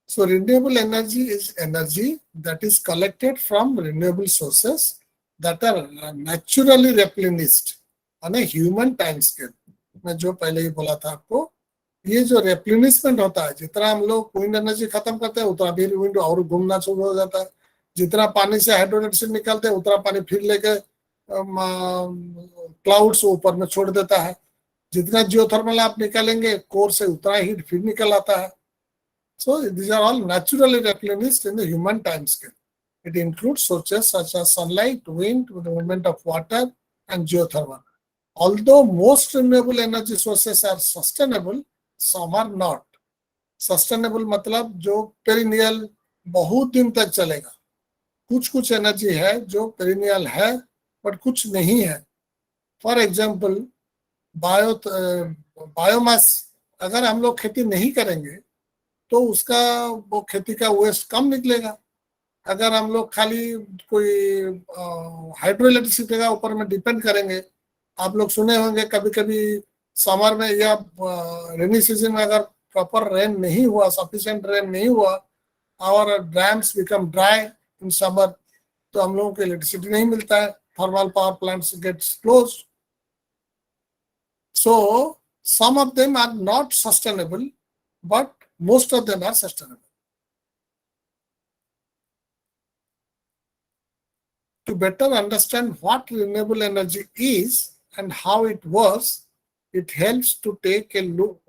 Speaker 2: So renewable energy is energy that is collected from renewable sources that are naturally replenished on a human time scale. मैं जो पहले ही बोला था आपको, ये जो replenishment होता है, जितना हम लोग wind energy खत्म करते हैं उतना भी wind और घूमना शुरू हो जाता है. जितना पानी से हाइड्रोइलेक्ट्रिक निकलते हैं उतना पानी फिर लेके क्लाउड्स ऊपर में छोड़ देता है. जितना जियोथर्मल आप निकालेंगे कोर से उतना हीट फिर निकल आता है. So these are all naturally replenished in the human time scale. It includes sources such as sunlight, wind, the movement of water, and geothermal. Although most renewable energy sources are sustainable, some are not. Sustainable मतलब जो perennial बहुत दिन तक चलेगा. कुछ energy है जो perennial है बट कुछ नहीं है. फॉर एग्जांपल बायोमास, अगर हम लोग खेती नहीं करेंगे तो उसका वो खेती का वेस्ट कम निकलेगा. अगर हम लोग खाली कोई हाइड्रो इलेक्ट्रिसिटी का ऊपर में डिपेंड करेंगे, आप लोग सुने होंगे कभी कभी समर में या रेनी सीजन में अगर प्रॉपर रेन नहीं हुआ, सफिशिएंट रेन नहीं हुआ, और dams become dry in summer, तो हम लोगों को इलेक्ट्रिसिटी नहीं मिलता है. Thermal power plants gets closed. So some of them are not sustainable, but most of them are sustainable. To better understand what renewable energy is and how it works, it helps to take a look.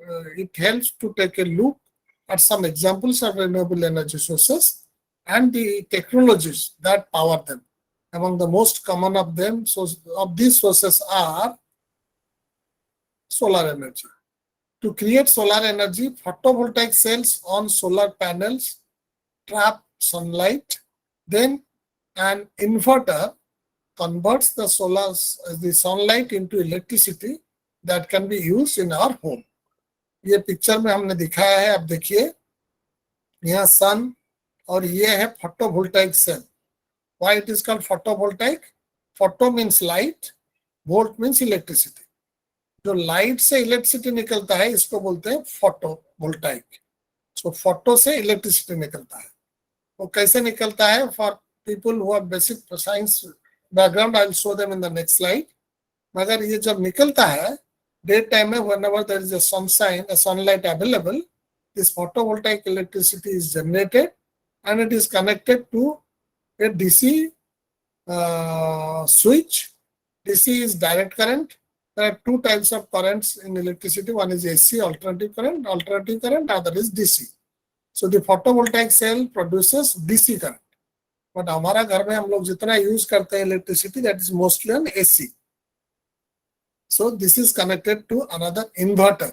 Speaker 2: At some examples of renewable energy sources and the technologies that power them. Among the most common of them, of these sources are solar energy. To create solar energy, photovoltaic cells on solar panels trap sunlight. Then an inverter converts the sunlight into electricity that can be used in our home. ये picture में हमने दिखाया है, आप देखिए यहाँ सन और ये है photovoltaic cell. Why it is called photovoltaic? Photo means light, volt means electricity. जो लाइट से इलेक्ट्रिसिटी निकलता है इसको बोलते हैं फोटोवोल्टाइक. सो फोटो से इलेक्ट्रिसिटी निकलता है. वो कैसे निकलता है? For people who have basic science background, I will show them in the next slide. मगर ये जब निकलता है डे टाइम में, whenever there is a sunlight available, this photovoltaic electricity is generated and it is connected to a DC switch. DC is direct current. There are two types of currents in electricity. One is AC, alternating current, other is DC. So the photovoltaic cell produces DC current. But हमारा घर में हम लोग जितना use करते हैं electricity, that is mostly on AC. So this is connected to another inverter.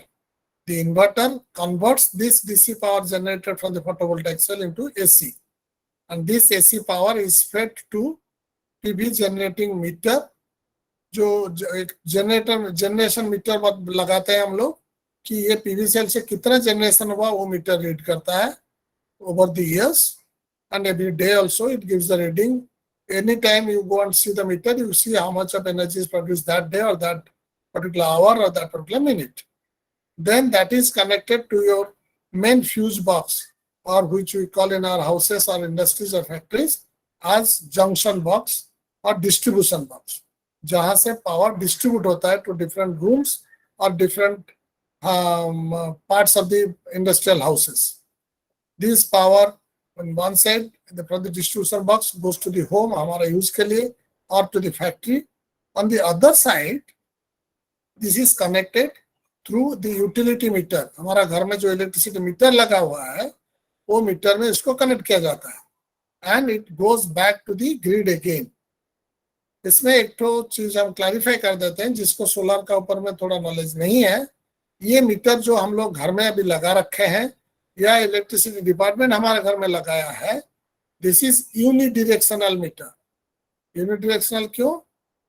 Speaker 2: The inverter converts this DC power generated from the photovoltaic cell into AC. and this AC power is fed to PV generating meter. जो एक generation meter लगाते हैं हम लोग कि ये PV cell से कितना जनरेशन हुआ वो मीटर रीड करता है over the years, and every day also it gives the reading. Anytime you go and see the meter, you see how much of energy is produced that day or that particular hour or that particular minute. Then that is connected to your main fuse box, or which we call in our houses or industries or factories as junction box or distribution box, जहाँ से power distribute होता है to different rooms or different parts of the industrial houses. This power on one side from the distribution box goes to the home हमारा use के लिए or to the factory. On the other side, this is connected through the utility meter. हमारा घर में जो electricity meter लगा हुआ है वो मीटर में इसको कनेक्ट किया जाता है and it goes back to the grid again. इसमें एक तो चीज हम क्लैरिफाई कर देते हैं जिसको सोलर का ऊपर में थोड़ा नॉलेज नहीं है. ये मीटर जो हम लोग घर में अभी लगा रखे हैं या इलेक्ट्रिसिटी डिपार्टमेंट हमारे घर में लगाया है, this is unidirectional meter. Unidirectional क्यों?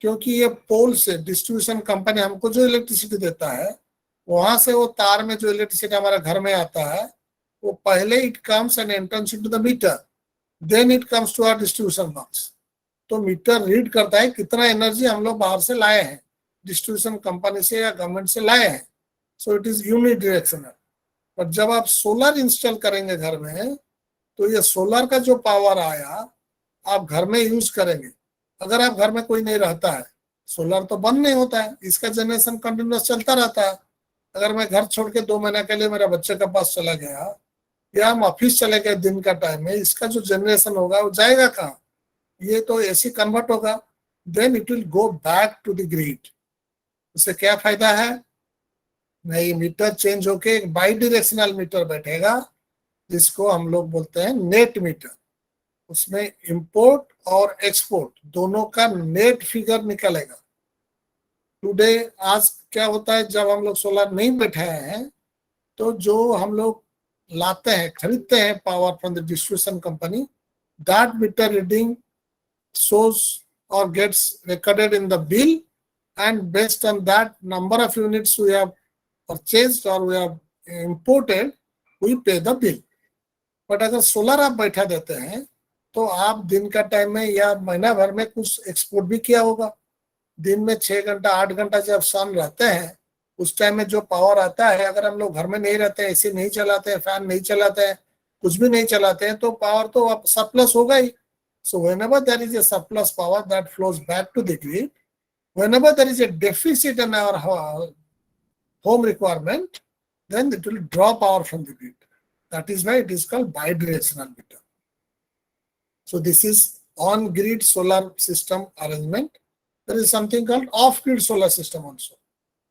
Speaker 2: क्योंकि ये पोल से डिस्ट्रीब्यूशन कंपनी हमको जो इलेक्ट्रिसिटी देता है वहां से वो तार में जो इलेक्ट्रिसिटी हमारे घर में आता है वो पहले it comes and enters into the meter, then it comes to our distribution box. तो मीटर रीड करता है कितना एनर्जी हम लोग बाहर से लाए हैं, डिस्ट्रीब्यूशन कंपनी से या गवर्नमेंट से लाए हैं. So it is unidirectional. पर जब आप सोलर इंस्टॉल करेंगे घर में तो ये सोलर का जो पावर आया आप घर में यूज करेंगे. अगर आप घर में कोई नहीं रहता है सोलर तो बंद नहीं होता है, इसका जनरेशन कंटिन्यूस चलता रहता है. अगर मैं घर छोड़ के 2 महीने के लिए मेरे बच्चे के पास चला गया या हम ऑफिस चले गए दिन का टाइम में, इसका जो जनरेशन होगा वो जाएगा कहाँ? ये तो एसी कन्वर्ट होगा. Then it will go back to the grid. उससे क्या फायदा है? नहीं, मीटर चेंज होके एक बाई डायरेक्शनल मीटर बैठेगा जिसको हम लोग बोलते हैं नेट मीटर. उसमें इंपोर्ट और एक्सपोर्ट दोनों का नेट फिगर निकलेगा. टुडे आज क्या होता है, जब हम लोग सोलर नहीं बैठाए हैं तो जो हम लोग लाते हैं खरीदते हैं power from the distribution company, that meter reading shows or gets recorded in the bill, and based on that number of units we have purchased or we have imported, we pay the bill. But अगर solar आप बैठा देते हैं तो आप दिन का time में या महीना भर में कुछ एक्सपोर्ट भी किया होगा. दिन में 6 घंटा 8 घंटा जब सन रहते हैं उस टाइम में जो पावर आता है, अगर हम लोग घर में नहीं रहते हैं, एसी नहीं चलाते हैं, फैन नहीं चलाते हैं, कुछ भी नहीं चलाते हैं, तो पावर तो आप सरप्लस होगा ही. So whenever there is a surplus power that flows back to the grid, whenever there is a deficit in our home requirement, then it will draw power from the grid. That is why it is called bidirectional meter. So this is on-grid solar system arrangement. There is something called off-grid solar system also.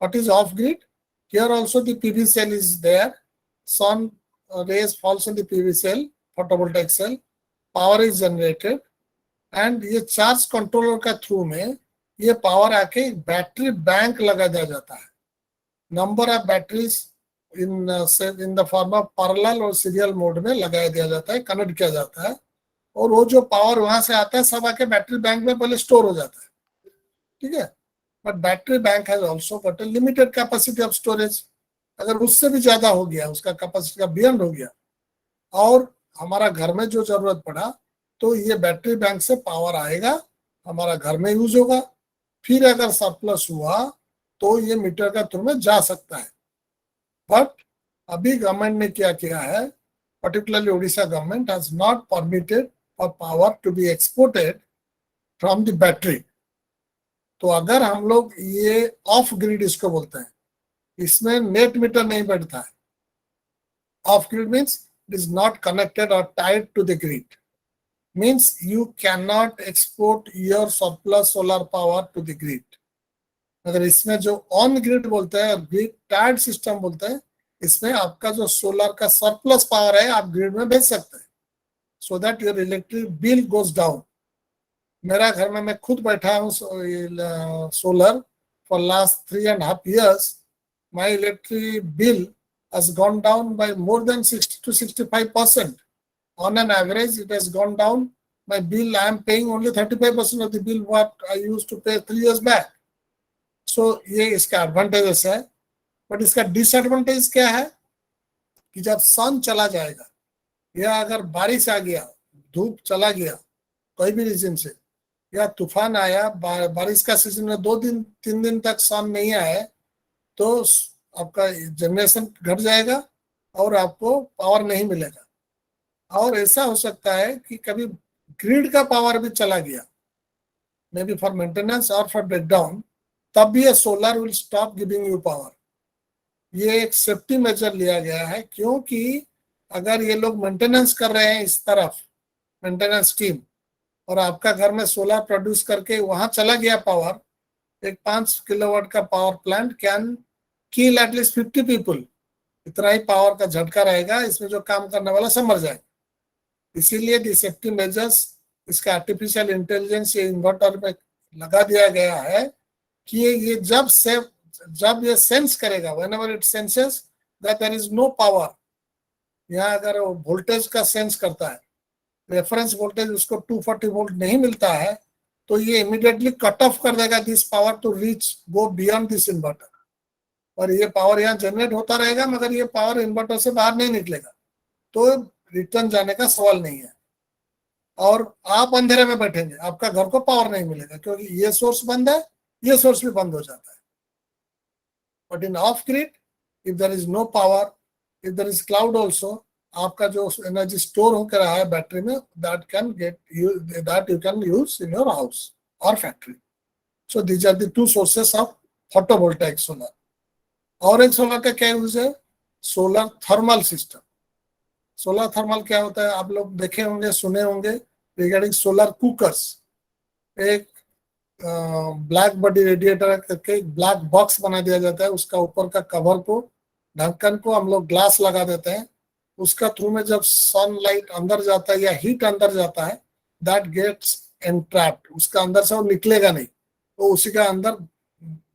Speaker 2: What is off-grid? Here also the PV cell is there. Sun rays falls on the PV cell, photovoltaic cell. Power is generated and ये charge controller का through में ये power आके battery bank लगा दिया जाता है. Number of batteries in the form of parallel और सीरियल मोड में लगाया दिया जाता है, कनेक्ट किया जाता है, और वो जो पावर वहां से आता है सब आके बैटरी बैंक में पहले स्टोर हो जाता है. ठीक है. But battery bank has also got a limited capacity of storage. अगर उससे भी ज्यादा हो गया, उसका कैपेसिटी का बियॉन्ड हो गया और हमारा घर में जो जरूरत पड़ा तो ये बैटरी बैंक से पावर आएगा, हमारा घर में यूज होगा. फिर अगर सरप्लस हुआ तो ये मीटर का थ्रू में जा सकता है. बट अभी गवर्नमेंट ने क्या किया है, particularly Orissa government has not permitted for power to be exported from the battery. तो अगर हम लोग ये ऑफ ग्रिड इसको बोलते हैं, इसमें नेट मीटर नहीं बैठता है. Of grid means it is not connected or tied to the grid. Means you cannot export your surplus solar power to the grid. अगर इसमें जो ऑन ग्रिड बोलते हैं और ग्रिड टाइड सिस्टम बोलते हैं, इसमें आपका जो सोलर का सरप्लस पावर है आप ग्रिड में भेज सकते हैं, so that your electric bill goes down. मेरा घर में मैं खुद बैठा हूँ solar for last 3.5 years. My electric bill has gone down by more than 60 to 65%. On an average, it has gone down. My bill, I am paying only 35% of the bill what I used to pay 3 years back. So ये इसका advantages है. But इसका disadvantage क्या है कि जब सन चला जाएगा या अगर बारिश आ गया, धूप चला गया कोई भी रीजन से, या तूफान आया, बारिश का सीजन में 2 दिन 3 दिन तक सन नहीं आया, तो आपका जनरेशन घट जाएगा और आपको पावर नहीं मिलेगा. और ऐसा हो सकता है कि कभी ग्रिड का पावर भी चला गया, मे बी फॉर मेंटेनेंस और फॉर ब्रेकडाउन, तब भी ये solar will stop giving you power. ये एक सेफ्टी मेजर लिया गया है, क्योंकि अगर ये लोग मेंटेनेंस कर रहे हैं इस तरफ, मेंटेनेंस टीम, और आपका घर में सोलर प्रोड्यूस करके वहां चला गया पावर, एक 5 किलोवाट का power plant can kill at least 50 people. इतना ही पावर का झटका रहेगा, इसमें जो काम करने वाला सब मर जाएगा. इसीलिए दी सेफ्टी मेजर्स, इसका आर्टिफिशियल इंटेलिजेंस ये इन्वर्टर में लगा दिया गया है कि ये जब ये सेंस करेगा, whenever it senses that there is no power, यहाँ अगर वोल्टेज का सेंस करता है, रेफरेंस वोल्टेज उसको 240 वोल्ट नहीं मिलता है, तो ये इमीडिएटली कट ऑफ कर देगा this power to reach go beyond this inverter. और ये पावर यहाँ जनरेट होता रहेगा, मगर ये पावर इन्वर्टर से बाहर नहीं निकलेगा, तो रिटर्न जाने का सवाल नहीं है. और आप अंधेरे में बैठेंगे, आपका घर को पावर नहीं मिलेगा, क्योंकि ये सोर्स बंद है, ये सोर्स भी बंद हो जाता है. But in off grid, if there is no power, if there is cloud also, आपका जो एनर्जी स्टोर होकर रहा है बैटरी में, that you can use in your house और factory. So these are the 2 sources of photovoltaic solar. और एक solar का क्या यूज है? Solar thermal system. Solar thermal क्या होता है? आप लोग देखे होंगे, सुने होंगे रिगार्डिंग सोलर कुकर्स. एक ब्लैक बॉडी रेडिएटर करके ब्लैक बॉक्स बना दिया जाता है, उसका ऊपर का कवर को, ढक्कन को हम लोग ग्लास लगा देते हैं. उसका थ्रू में जब सनलाइट अंदर जाता है या हीट अंदर जाता है, दैट गेट्स एंट्रैप्ड. उसका अंदर से वो निकलेगा नहीं, तो उसी का अंदर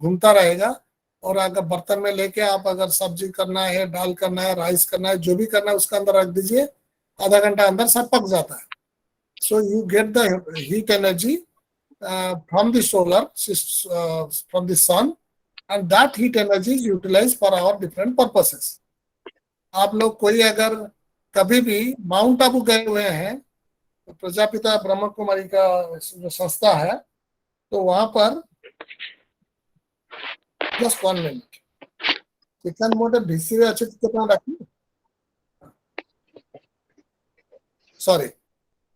Speaker 2: घूमता रहेगा. और अगर बर्तन में लेके आप अगर सब्जी करना है, दाल करना है, राइस करना है, जो भी करना है उसका अंदर रख दीजिए, आधा घंटा अंदर सब पक जाता है. So you get the heat energy from the solar, from the sun, and that heat energy is utilized for our different purposes. आप लोग कोई अगर कभी भी माउंट आबू गए हुए हैं, तो प्रजापिता ब्रह्म कुमारी का जो संस्था है, तो वहां पर जस्ट 1 मिनट कितना मोटे भिसी अच्छे कितना रखी, सॉरी.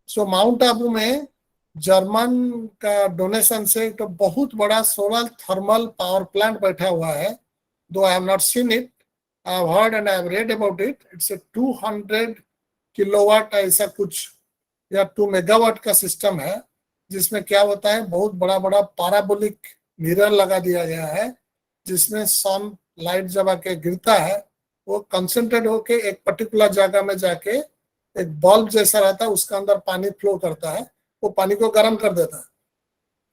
Speaker 2: सो माउंट आबू में जर्मन का डोनेशन से तो बहुत बड़ा सोलर थर्मल पावर प्लांट बैठा हुआ है. दो I have not seen it, I have heard and I have read about it. It's a 200 kilowatt ऐसा कुछ या 2 मेगावाट का सिस्टम है, जिसमें क्या होता है, बहुत बड़ा बड़ा पैराबोलिक मिरर लगा दिया गया है, जिसमें सन लाइट जब आके गिरता है, वो कंसंट्रेट होके एक पर्टिकुलर जगह में जाके एक बल्ब जैसा रहता है, उसका अंदर पानी फ्लो करता है, वो पानी को गर्म कर देता है.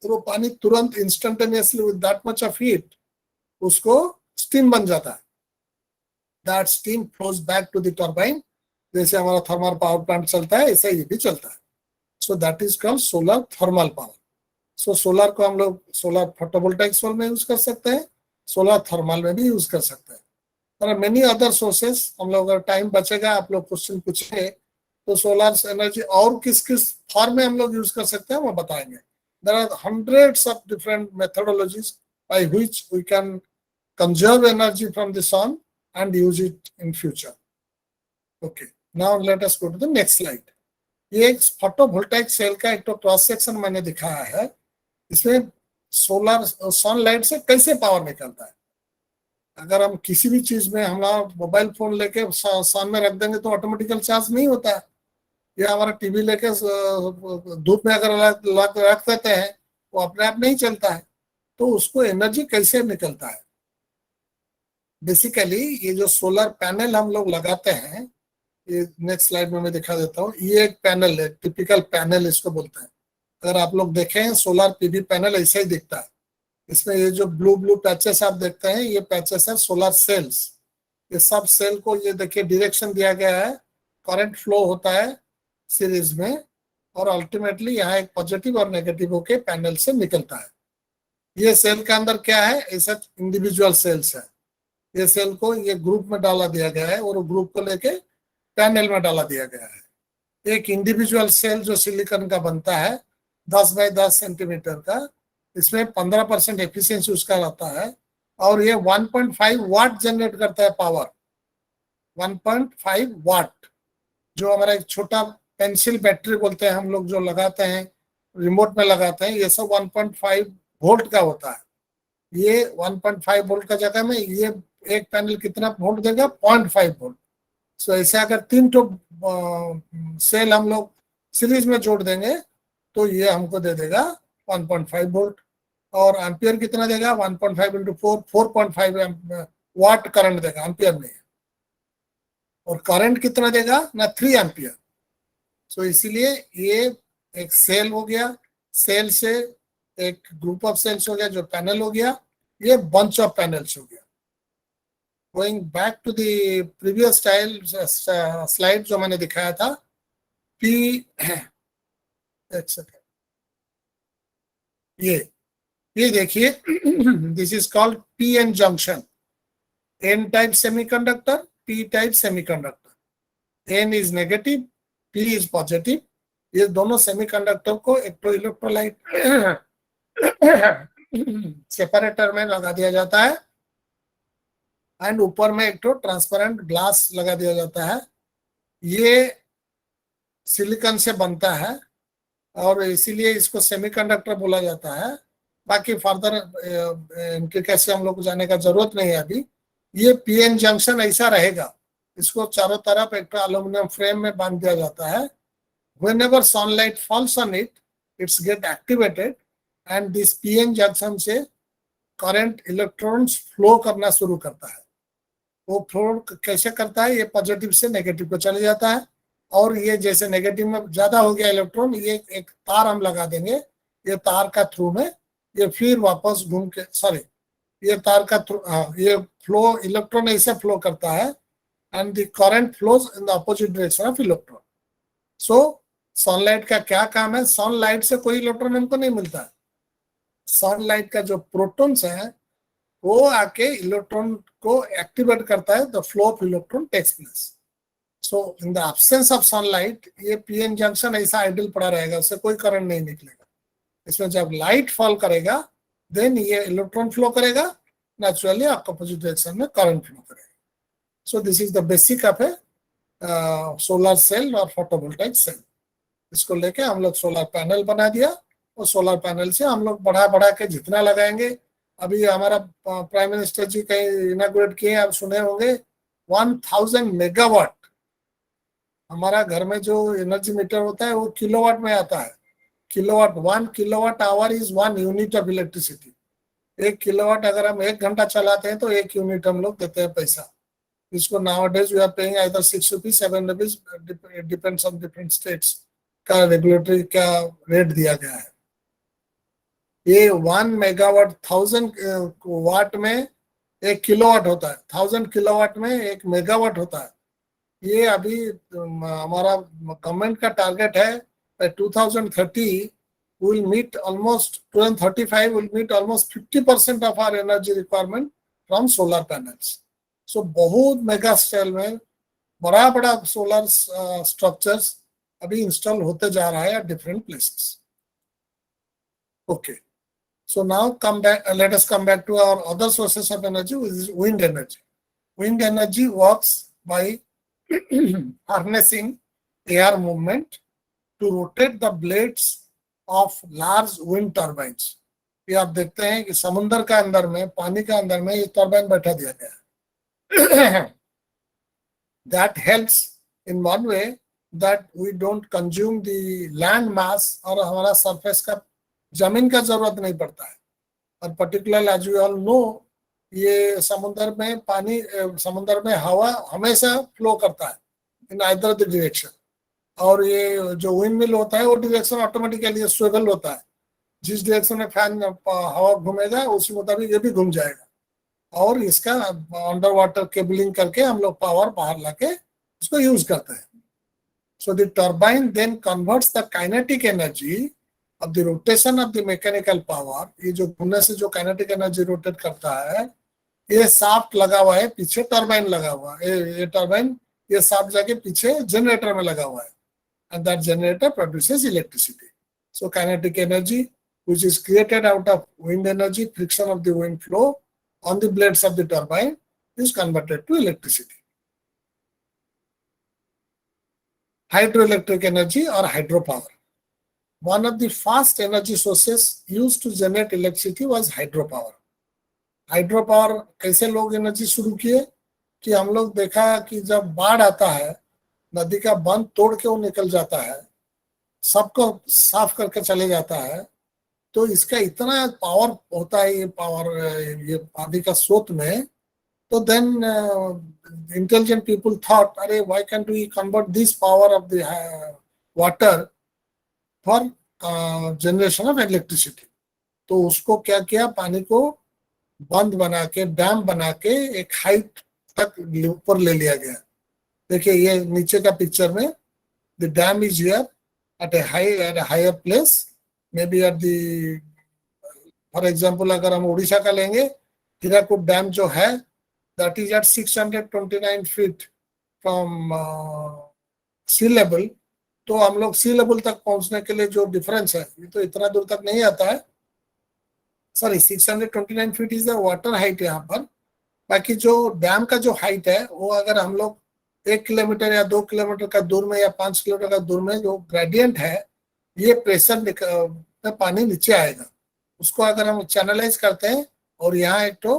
Speaker 2: तो वो पानी तुरंत instantaneously with that much of heat उसको स्टीम बन जाता है. That steam flows back to the turbine. जैसे हमारा थर्मल पावर प्लांट चलता है, ऐसा ये भी चलता है. So that is called solar thermal power. So solar को हम लोग सोलर फोटोवोल्टाइक सोलर में यूज कर सकते हैं, सोलर थर्मल में भी यूज कर सकते हैं. और मेनी अदर सोर्सेस. हम लोग अगर टाइम बचेगा, आप लोग क्वेश्चन पूछेंगे, तो सोलर एनर्जी और किस किस फॉर्म में हम लोग यूज कर सकते हैं वो बताएंगे. There are hundreds of different methodologies by which we can conserve energy from the sun and use it in future. Okay, now let us go to the next slide. ये एक फोटोवोल्टाइक सेल का एक तो cross section मैंने दिखाया है. इसमें solar sunlight से कैसे पावर निकलता है. अगर हम किसी भी चीज में हमारा मोबाइल फोन लेके सन में रख देंगे तो ऑटोमेटिकल चार्ज नहीं होता है, या हमारा टीवी लेके धूप में अगर रख देते हैं, वो अपने आप नहीं चलता है. तो उसको एनर्जी कैसे निकलता है. बेसिकली ये जो सोलर पैनल हम लोग लगाते हैं, ये नेक्स्ट स्लाइड में मैं दिखा देता हूँ. ये एक पैनल है, टिपिकल पैनल इसको बोलते हैं. अगर आप लोग देखें, सोलर पीवी पैनल ऐसा ही दिखता है. इसमें ये जो ब्लू ब्लू पैचेस आप देखते हैं, ये पैचेस है सोलर सेल्स. ये सब सेल को ये देखिए डायरेक्शन दिया गया है, करंट फ्लो होता है, सीरीज में, और अल्टीमेटली यहाँ एक पॉजिटिव और नेगेटिव होके पैनल से निकलता है। ये सेल के अंदर क्या है, ऐसा इंडिविजुअल सेल्स है। ये सेल को ये ग्रुप में डाला दिया गया है और ग्रुप को लेके पैनल में डाला दिया गया है। एक इंडिविजुअल सेल जो सिलिकॉन का बनता है 10 बाय 10 सेंटीमीटर का, इसमें 15% एफिशिएंसी उसका रहता है और ये 1.5 वाट जनरेट करता है पावर। 1.5 वाट, जो हमारा एक छोटा पेंसिल बैटरी बोलते हैं हम लोग, जो लगाते हैं रिमोट में लगाते हैं, ये सब 1.5 वोल्ट का होता है। ये 1.5 वोल्ट का जगह में ये एक पैनल कितना वोल्ट देगा, 0.5 वोल्ट। सो ऐसे अगर 3 तो सेल हम लोग सीरीज में जोड़ देंगे तो ये हमको दे देगा 1.5 वोल्ट। और एम्पियर कितना देगा, 1.5 इंटू 4, 4.5 वाट करंट देगा, एम्पियर में। और करंट कितना देगा ना, 3 एम्पियर। सो इसीलिए ये एक सेल हो गया, सेल से एक ग्रुप ऑफ सेल्स हो गया जो पैनल हो गया, ये बंच ऑफ पैनल्स हो गया। Going back to the previous slide जो मैंने दिखाया था, पी एक सेकेंड, ये देखिए, this is called P N junction. N type semiconductor, P type semiconductor. N is negative, P is positive. ये दोनों सेमीकंडक्टर को एक तो इलेक्ट्रोलाइट सेपरेटर में लगा दिया जाता है एंड ऊपर में एक तो ट्रांसपेरेंट ग्लास लगा दिया जाता है। ये सिलिकॉन से बनता है और इसीलिए इसको सेमीकंडक्टर बोला जाता है। बाकी फर्दर इनके कैसे हम लोग को जाने का जरूरत नहीं है अभी। ये पीएन जंक्शन ऐसा रहेगा, इसको चारों तरफ एक एल्यूमिनियम फ्रेम में बांध दिया जाता है। Whenever sunlight falls on it, it's get activated and this PN junction से करंट इलेक्ट्रॉन्स फ्लो करना शुरू करता है। वो फ्लो कैसे करता है, ये पॉजिटिव से नेगेटिव को चले जाता है और ये जैसे नेगेटिव में ज्यादा हो गया इलेक्ट्रॉन, ये एक तार हम लगा देंगे, ये तार का थ्रू में ये फिर वापस घूम के, सॉरी, ये तार का थ्रू, ये फ्लो इलेक्ट्रॉन ऐसे फ्लो करता है and the current flows in the opposite direction of electron. So sunlight का क्या काम है, सनलाइट से कोई इलेक्ट्रॉन हमको नहीं मिलता है। सनलाइट का जो प्रोटॉन्स है वो आके इलेक्ट्रॉन को एक्टिवेट करता है, the flow of electron takes place. So in the absence of sunlight ये पीएन जंक्शन ऐसा आइडल पड़ा रहेगा, उससे कोई करंट नहीं निकलेगा। इसमें जब लाइट फॉल करेगा देन ये इलेक्ट्रॉन फ्लो करेगा, नेचुरली आपका अपोजिट डायरेक्शन में करंट फ्लो करेगा। So this is the basic of a solar cell और फोटोवोल्टाइक सेल। इसको लेके हम लोग सोलर पैनल बना दिया और सोलर पैनल से हम लोग बढ़ा के जितना लगाएंगे। अभी हमारा प्राइम मिनिस्टर जी कहीं इनॉग्रेट किए, आप सुने होंगे, 1000 मेगावाट। हमारा घर में जो एनर्जी मीटर होता है वो किलोवाट में आता है। Kilowatt, 1 kilowatt hour is 1 unit of electricity. 1 kilowatt अगर हम 1 घंटा चलाते हैं तो 1 यूनिट हम लोग देते हैं पैसा। इसको nowadays we are paying either 6 rupees 7 rupees, depends on different states का रेगुलेटरी का रेट दिया गया है। ये 1 मेगावाट 1000 वाट में 1 किलोवाट होता है, 1000 किलोवाट में 1 मेगावाट होता है। ये अभी हमारा गवर्नमेंट का टारगेट है 2030 will meet almost 2035 will meet almost 50% of our energy requirement from solar panels. So बहुत मेगा स्केल में बड़ा सोलर स्ट्रक्चर्स अभी इंस्टॉल होते जा रहा है at different places. Okay, so now let us come back to our other sources of energy, which is wind energy. Wind energy works by harnessing air movement to rotate the blades of large wind turbines. ये आप देखते हैं कि समुद्र का अंदर में, पानी का अंदर में ये टर्बाइन बैठा दिया गया है। That helps in one way that we don't consume the land mass, और हमारा सरफेस का जमीन का जरूरत नहीं पड़ता है। और particularly as we all know, ये समुद्र में पानी, समुद्र में हवा हमेशा फ्लो करता है इन आइदर द डायरेक्शन। और ये जो विंड मिल होता है वो डायरेक्शन ऑटोमेटिकली स्विवल होता है, जिस डायरेक्शन में फैन हवा घूमेगा उसी मुताबिक ये भी घूम जाएगा। और इसका अंडर वाटर केबलिंग करके हम लोग पावर बाहर लाके इसको यूज करते हैं। So the turbine then converts the kinetic energy of the rotation of the mechanical power. ये जो घूमने से जो kinetic energy rotate करता है, ये शाफ्ट लगा हुआ है, पीछे टर्बाइन लगा हुआ है, ये टर्बाइन ये शाफ्ट जाके पीछे जनरेटर में लगा हुआ है, and that generator produces electricity. So kinetic energy, which is created out of wind energy, friction of the wind flow on the blades of the turbine, is converted to electricity. Hydroelectric energy or hydropower. One of the first energy sources used to generate electricity was hydropower. Hydropower कैसे लोग energy शुरू किए कि हम लोग देखा कि जब बाढ़ आता है, नदी का बंद तोड़ के वो निकल जाता है, सबको साफ करके चले जाता है, तो इसका इतना पावर होता है, ये पानी का स्रोत में, तो देन इंटेलिजेंट पीपल थॉट, अरे why can't we convert this power of the water for generation of electricity. तो उसको क्या किया, पानी को बंद बना के, डैम बना के एक हाइट तक ऊपर ले लिया गया. देखिए ये नीचे का पिक्चर में, the dam is here at a higher place, maybe at the, for example अगर हम उड़ीसा का लेंगे, हीराकुद डैम जो है that is at 629 feet from sea level. तो हम लोग सी लेवल तक पहुंचने के लिए जो डिफरेंस है, ये तो इतना दूर तक नहीं आता है. Sorry, 629 feet is the water height यहाँ पर. बाकी जो डैम का जो हाइट है, वो अगर हम लोग 1 किलोमीटर या 2 किलोमीटर का दूर में या 5 किलोमीटर का दूर में जो ग्रेडियंट है, ये प्रेशर में पानी नीचे आएगा. उसको अगर हम चैनलाइज करते हैं और यहाँ एक तो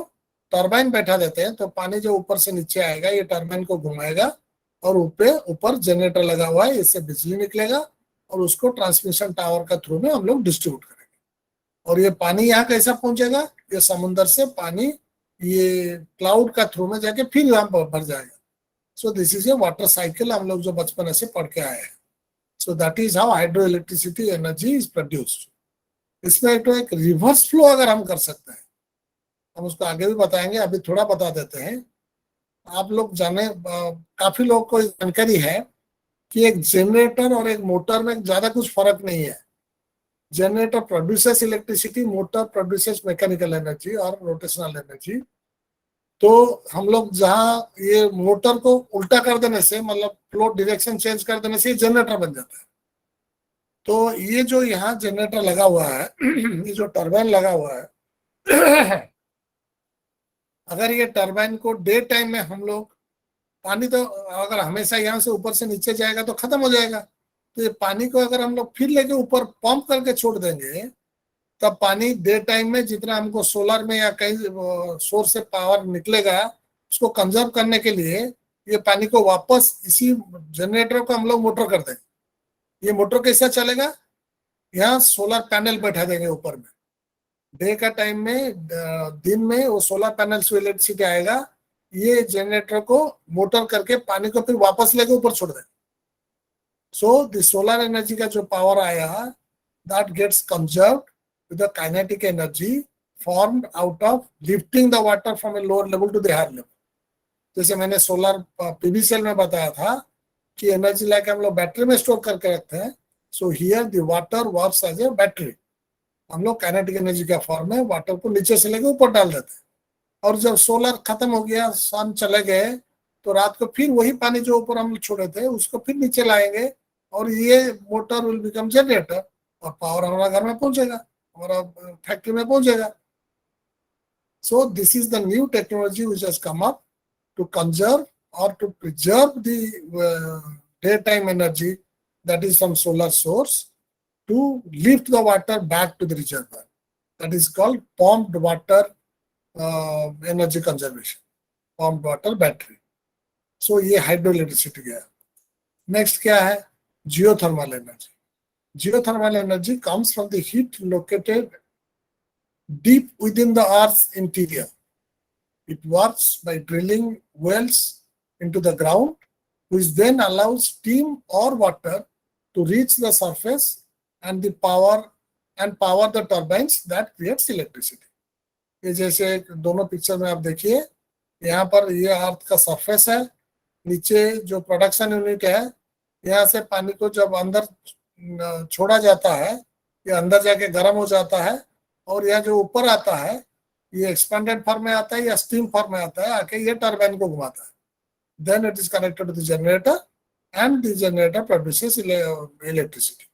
Speaker 2: टर्बाइन बैठा देते हैं, तो पानी जो ऊपर से नीचे आएगा, ये टर्बाइन को घुमाएगा और ऊपर जनरेटर लगा हुआ है, इससे बिजली निकलेगा और उसको ट्रांसमिशन टावर का थ्रू में हम लोग डिस्ट्रीब्यूट करेंगे. और ये पानी यहाँ कैसा पहुंचेगा, ये समुद्र से पानी ये क्लाउड का थ्रू में जाके फिर यहाँ पर भर जाएगा. सो this is A water cycle, हम लोग जो बचपन से पढ़ के आए हैं. So that is how hydro electricity energy is produced. इसमें तो एक रिवर्स फ्लो अगर हम कर सकते हैं, हम उसको आगे भी बताएंगे, अभी थोड़ा बता देते हैं. आप लोग जाने, काफी लोग को जानकारी है कि एक जनरेटर और एक मोटर में ज्यादा कुछ फर्क नहीं है. Generator produces electricity, motor produces mechanical energy और रोटेशनल एनर्जी. तो हम लोग जहाँ ये मोटर को उल्टा कर देने से, मतलब फ्लो डायरेक्शन चेंज कर देने से जनरेटर बन जाता है. तो ये जो यहाँ जनरेटर लगा हुआ है, ये जो टर्बाइन लगा हुआ है, अगर ये टर्बाइन को डे टाइम में हम लोग, पानी तो अगर हमेशा यहाँ से ऊपर से नीचे जाएगा तो खत्म हो जाएगा. तो ये पानी को अगर हम लोग फिर लेके ऊपर पंप करके छोड़ देंगे, तब पानी डे टाइम में जितना हमको सोलर में या कहीं सोर्स से पावर निकलेगा, उसको कंजर्व करने के लिए ये पानी को वापस इसी जनरेटर को हम लोग मोटर कर देंगे. ये मोटर कैसा चलेगा, यहाँ सोलर पैनल बैठा देंगे ऊपर में. डे का टाइम में, दिन में वो सोलर पैनल से इलेक्ट्रिसिटी आएगा, ये जनरेटर को मोटर करके पानी को फिर वापस लेके ऊपर छोड़ देंगे. सो द सोलर एनर्जी का जो पावर आया, that gets conserved with the kinetic energy formed out of lifting the water from a lower level to the higher level. जैसे मैंने सोलर पीवी सेल में बताया था कि एनर्जी लाइक हम लोग बैटरी में स्टोर करके रखते हैं. So here the water works as a battery. हम लोग काइनेटिक एनर्जी का फॉर्म में वाटर को नीचे से लेके ऊपर डाल देते हैं. और जब सोलर खत्म हो गया, सन चले गए, तो रात को फिर वही पानी जो ऊपर हम छोड़े थे उसको फिर नीचे लाएंगे और ये मोटर विल बिकम जनरेटर और पावर हमारा घर में पहुंचेगा, हमारा फैक्ट्री में पहुंचेगा. So this is the new technology which has come up to conserve और to preserve the day time energy that is from solar source to lift the water back to the reservoir. That is called pumped water energy conservation, pumped water battery. So ये hydro electricity गया. Next क्या है, geothermal energy. Geothermal energy comes from the heat located deep within the Earth's interior. It works by drilling wells into the ground, which then allows steam or water to reach the surface and power the turbines that creates electricity. ये जैसे दोनों picture में आप देखिए, यहाँ पर ये अर्थ का सरफेस है, नीचे जो प्रोडक्शन यूनिट है यहाँ से पानी को जब अंदर छोड़ा जाता है, ये अंदर जाके गर्म हो जाता है और यह जो ऊपर आता है ये एक्सपेंडेड फॉर्म में आता है या स्टीम फॉर्म में आता है, आके ये टरबाइन को घुमाता है. Then it is connected to the generator and the generator produces electricity.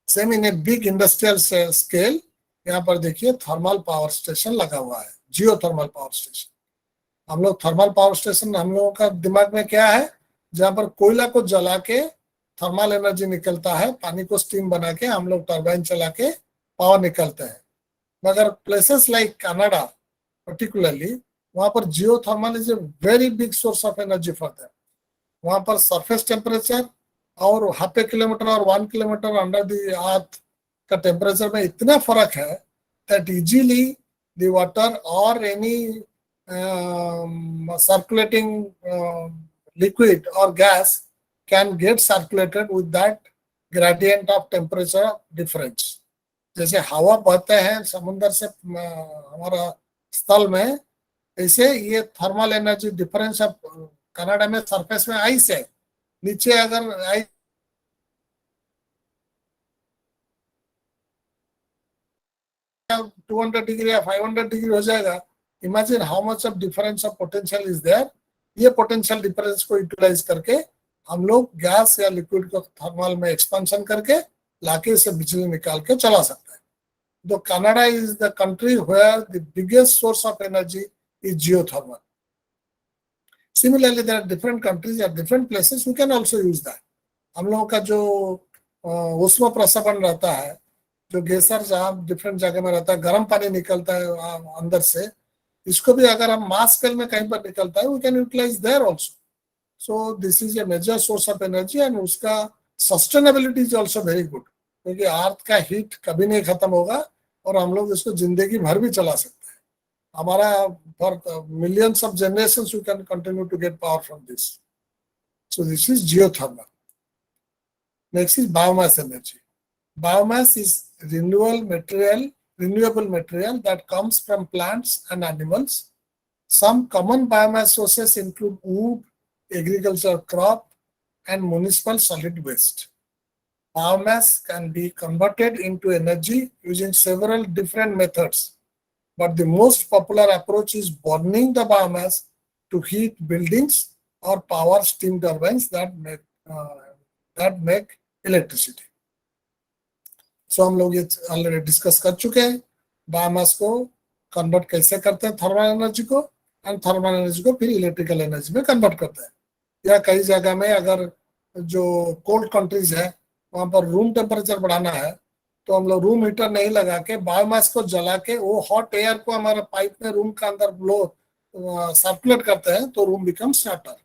Speaker 2: Same in a big industrial scale. यहाँ पर देखिए थर्मल पावर स्टेशन लगा हुआ है, जियो थर्मल पावर स्टेशन. हम लोग थर्मल पावर स्टेशन, हम लोगों का दिमाग में क्या है, जहाँ पर कोयला को जला के थर्मल एनर्जी निकलता है, पानी को स्टीम बना के हम लोग टरबाइन चला के पावर निकलते हैं. मगर प्लेसेस लाइक कनाडा पर्टिकुलरली, वहां पर geo thermal is a very big source of energy for them. वहां पर सरफेस टेम्परेचर और हाफ ए किलोमीटर और 1 किलोमीटर अंडर द अर्थ का टेम्परेचर में इतना फर्क है दैट इजीली द वाटर और एनी सर्कुलेटिंग लिक्विड और gas can get circulated with that gradient of temperature difference. जैसे हवा बहते हैं समुद्र से हमारा स्थल में, ऐसे ये थर्मल एनर्जी डिफरेंस. अब कनाडा में सरफेस में आइस है, नीचे अगर आइस 200 डिग्री या 500 डिग्री हो जाएगा. Imagine how much of difference of potential is there. ये पोटेंशियल डिफरेंस को यूटिलाइज करके हम लोग गैस या लिक्विड को थर्मल में एक्सपेंशन करके लाके इसे बिजली निकाल के चला सकते हैं. तो Canada is the country where the biggest source of energy is geothermal. Similarly, there are different countries at different places who can also use that. हम लोगों का जो उष्मा प्रसवन रहता है, जो गेसर जहाँ डिफरेंट जगह में रहता है, गर्म पानी निकलता है अंदर से, इसको भी अगर हम मास स्केल में कहीं पर निकलता है, we can utilize there also. So this is a major source of energy and उसका sustainability is also very good. क्योंकि अर्थ का हीट कभी नहीं खत्म होगा और हम लोग इसको जिंदगी भर भी चला सकते हैं. हमारा for millions of generations we can continue to get power from this. So this is geothermal. Next is biomass energy. Biomass is renewable material that comes from plants and animals. Some common biomass sources include wood, agricultural crop, and municipal solid waste. Biomass can be converted into energy using several different methods. But the most popular approach is burning the biomass to heat buildings or power steam turbines that make electricity. So हम लोग ये already discuss कर चुके हैं. Biomass को convert कैसे करते हैं थर्मल एनर्जी को, एंड थर्मल एनर्जी को फिर इलेक्ट्रिकल एनर्जी में कन्वर्ट करते हैं. या कई जगह में अगर जो कोल्ड कंट्रीज है वहां पर रूम टेम्परेचर बढ़ाना है तो हम लोग रूम हीटर नहीं लगा के बायोमास को जला के वो हॉट एयर को हमारा पाइप में रूम का अंदर ब्लो सर्कुलेट करते हैं तो रूम बिकम्स हॉटर.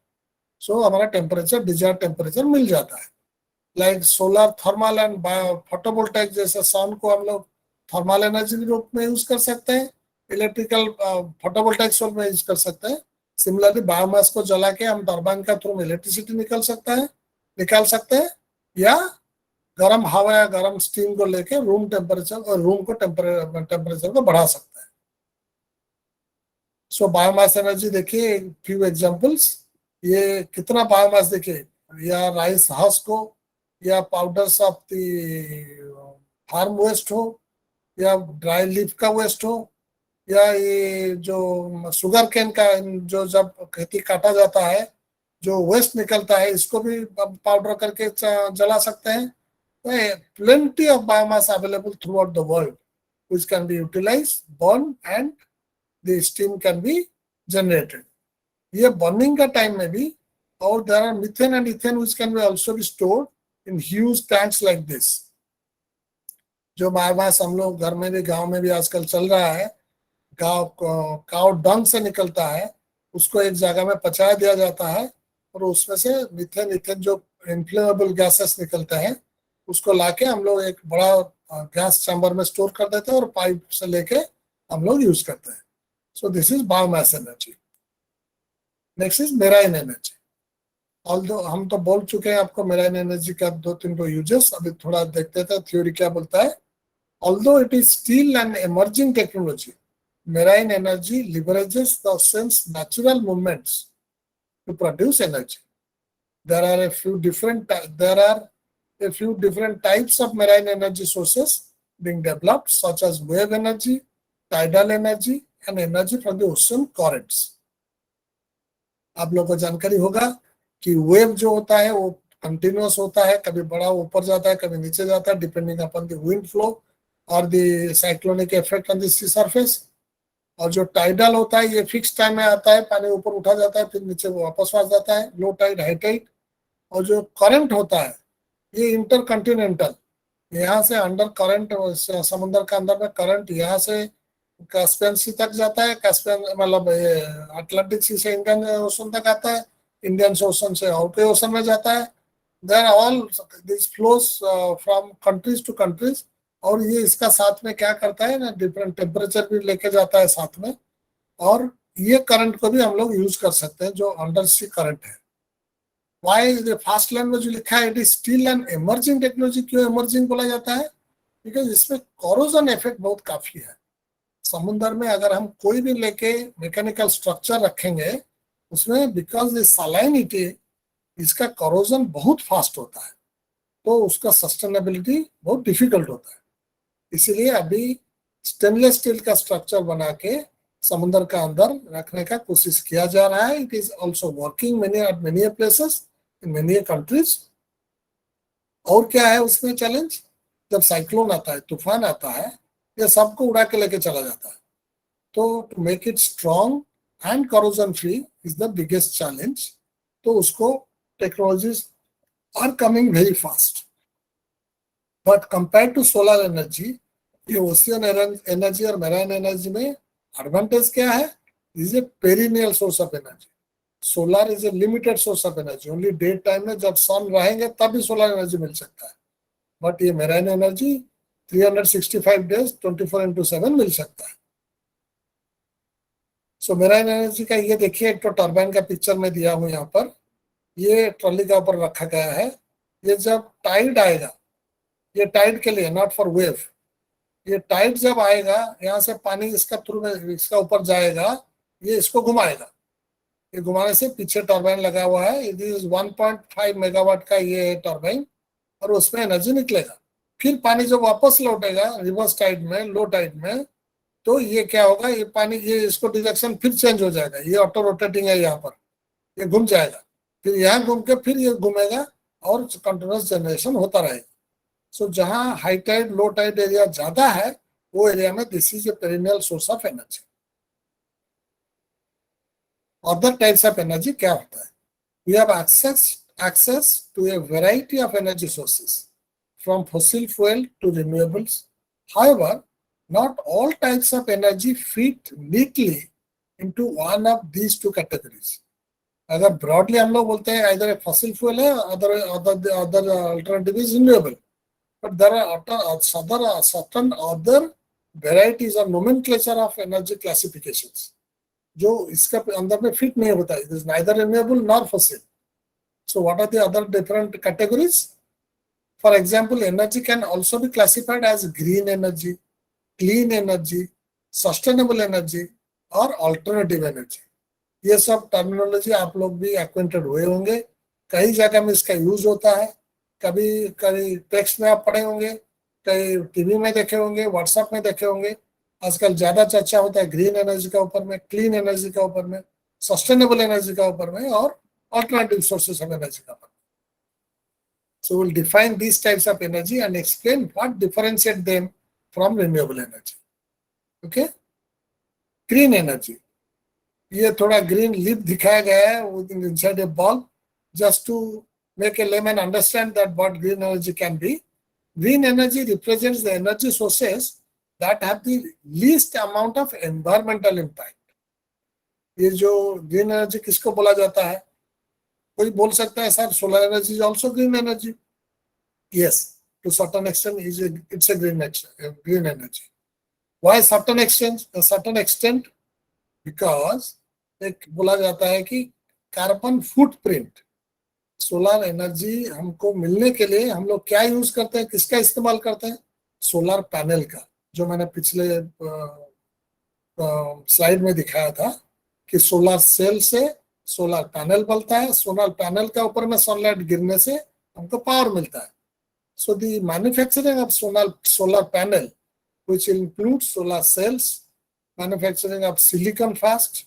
Speaker 2: सो हमारा टेम्परेचर डिजायर्ड टेम्परेचर मिल जाता है. Like solar thermal and photovoltaic जैसे सन को हम लोग थर्मल एनर्जी के रूप में यूज कर सकते हैं, इलेक्ट्रिकल फोटोवोल्टाइक सोल में यूज कर सकते हैं. सिमिलरली बायोमास को जला के हम टरबाइन का थ्रू इलेक्ट्रिसिटी निकाल सकते हैं या गर्म हवा या गर्म स्टीम को लेके रूम टेम्परेचर और रूम को टेम्परेचर को बढ़ा सकते हैं. सो बायोमास एनर्जी देखिए फ्यू एग्जांपल्स. ये कितना बायोमास देखिए, या राइस हस्क को, या powders of the farm waste हो, या ड्राई लीफ का वेस्ट हो, या ये जो शुगर केन का जो जब खेती काटा जाता है जो वेस्ट निकलता है इसको भी पाउडर करके जला सकते हैं. Plenty of biomass available throughout the world which can be utilized, burned, and the steam can be generated. ये burning का time में भी, और there are methane and ethane which can be also be stored in huge tanks like this. जो biomass हम लोग घर में भी गांव में भी आजकल चल रहा है, काव डंग से निकलता है, उसको एक जगह में पचा दिया जाता है और उसमें से मीथेन इथेन जो इनफ्लेमेबल गैसेस निकलते हैं उसको लाके हम लोग एक बड़ा गैस चैम्बर में स्टोर कर देते हैं और पाइप से लेके हम लोग यूज करते हैं. सो this is biomass energy. Next is marine energy. Although हम तो बोल चुके हैं आपको मेराइन एनर्जी का 2-3 यूजेस, अभी थोड़ा देखते थे थ्योरी क्या बोलता है. Although it is still an emerging technology, marine energy leverages the oceans natural movements to produce energy. there are a few different types of marine energy sources being developed, such as wave energy, tidal energy, and energy from the ocean currents. आप लोगों को जानकारी होगा कि wave जो होता है वो कंटिन्यूअस होता है, कभी बड़ा ऊपर जाता है, कभी नीचे जाता है, depending upon the wind flow और the cyclonic effect on the sea surface. और जो टाइडल होता है ये फिक्स टाइम में आता है, पानी ऊपर उठा जाता है फिर नीचे वापस आ जाता है, लो टाइड हाई टाइड। और जो करंट होता है ये इंटरकंटिनेंटल, यहाँ से अंडर करंट, समुद्र का अंदर में करंट यहाँ से कैस्पियन सी तक जाता है, कैस्पियन मतलब अटलांटिक सी से इंडियन ओशन तक आता है, इंडियन ओशन से और कोई ओशन में जाता है। There all this flows from countries to countries. और ये इसका साथ में क्या करता है ना, डिफरेंट टेम्परेचर भी लेके जाता है साथ में। और ये करंट को भी हम लोग यूज कर सकते हैं जो अंडर सी करंट है। वाई फास्ट लाइन में जो लिखा है it is still an emerging technology, क्यों एमर्जिंग बोला जाता है? बिकॉज इसमें कोरोजन इफेक्ट बहुत काफी है। समुद्र में अगर हम कोई भी लेके मैकेनिकल स्ट्रक्चर रखेंगे उसमें, बिकॉज द सलाइनिटी, इसका कोरोजन बहुत फास्ट होता है, तो उसका सस्टेनेबिलिटी बहुत डिफिकल्ट होता है। इसीलिए अभी स्टेनलेस स्टील का स्ट्रक्चर बना के समुद्र का अंदर रखने का कोशिश किया जा रहा है। It is also working many places in many countries. और क्या है उसमें चैलेंज? जब साइक्लोन आता है, तूफान आता है, ये सबको उड़ा के लेके चला जाता है। तो to make it strong and corrosion free is the biggest challenge. तो उसको technologies are coming very fast. But compare to solar energy, ये ओशियन एनर्जी और मैराइन एनर्जी में एडवांटेज क्या है? Is a perennial source of energy. Solar is a limited source of energy, only day time में जब सन रहेंगे तभी solar energy मिल सकता है। बट ये मैराइन एनर्जी 365 डेज 24/7 मिल सकता है। सो मैराइन एनर्जी का ये देखिए, एक तो टर्बाइन का पिक्चर में दिया हूं यहाँ पर, ये ट्रॉली का ऊपर रखा गया है। ये जब टाइड आएगा, ये टाइड के लिए, नॉट फॉर वेव, ये टाइड जब आएगा यहाँ से पानी इसका थ्रू में इसका ऊपर जाएगा, ये इसको घुमाएगा। ये घुमाने से पीछे टर्बाइन लगा हुआ है, इट इज 1.5 मेगावाट का ये टर्बाइन, और उसमें एनर्जी निकलेगा। फिर पानी जब वापस लौटेगा रिवर्स टाइड में, लो टाइड में, तो ये क्या होगा, ये पानी, ये इसको डायरेक्शन फिर चेंज हो जाएगा। ये ऑटो रोटेटिंग है, यहाँ पर ये घूम जाएगा, फिर यहाँ घूम के फिर ये घूमेगा और कंटिन्यूअस जनरेशन होता रहेगा। सो जहाँ high tide low tide area ज्यादा है वो एरिया में this is a perennial source of energy. Other types of energy क्या होता है? We have access to a variety of energy sources from fossil fuel to renewables. However, not all types of energy fit neatly into one of these two categories. अगर broadly हम लोग बोलते हैं either a fossil fuel है, other alternative is renewable, but there are certain other varieties or nomenclature of energy classifications जो इसका अंदर में fit नहीं होता है. It is neither renewable nor fossil. So what are the other different categories? For example, energy can also be classified as green energy, clean energy, sustainable energy और alternative energy. ये सब टर्मिनोलॉजी आप लोग भी acquainted हुए होंगे, कई जगह में इसका यूज होता है, कभी कभी टेक्स्ट में आप पढ़े होंगे, कई टीवी में देखे होंगे, व्हाट्सएप में देखे होंगे। आजकल ज्यादा चर्चा होता है ग्रीन एनर्जी का ऊपर में, क्लीन एनर्जी का ऊपर में, सस्टेनेबल एनर्जी का ऊपर में और alternative sources of energy. So we'll define these types of energy and explain what differentiate them from renewable energy. Okay? Green energy. ये थोड़ा green leaf दिखाया गया है inside a bulb just to make a layman understand that what green energy can be. Green energy represents the energy sources that have the least amount of environmental impact. ये जो green energy किसको बोला जाता है? कोई बोल सकता है sir solar energy is also green energy. Yes, to certain extent it's a green energy. Why certain extent? Because एक बोला जाता है कि कार्बन फुटप्रिंट, सोलर एनर्जी हमको मिलने के लिए हम लोग क्या यूज करते हैं, किसका इस्तेमाल करते हैं? सोलर पैनल का, जो मैंने पिछले स्लाइड में दिखाया था कि सोलर सेल से सोलर पैनल बनता है, सोलर पैनल के ऊपर में सनलाइट गिरने से हमको पावर मिलता है. So the manufacturing of solar panel, which includes solar cells, manufacturing of silicon fast,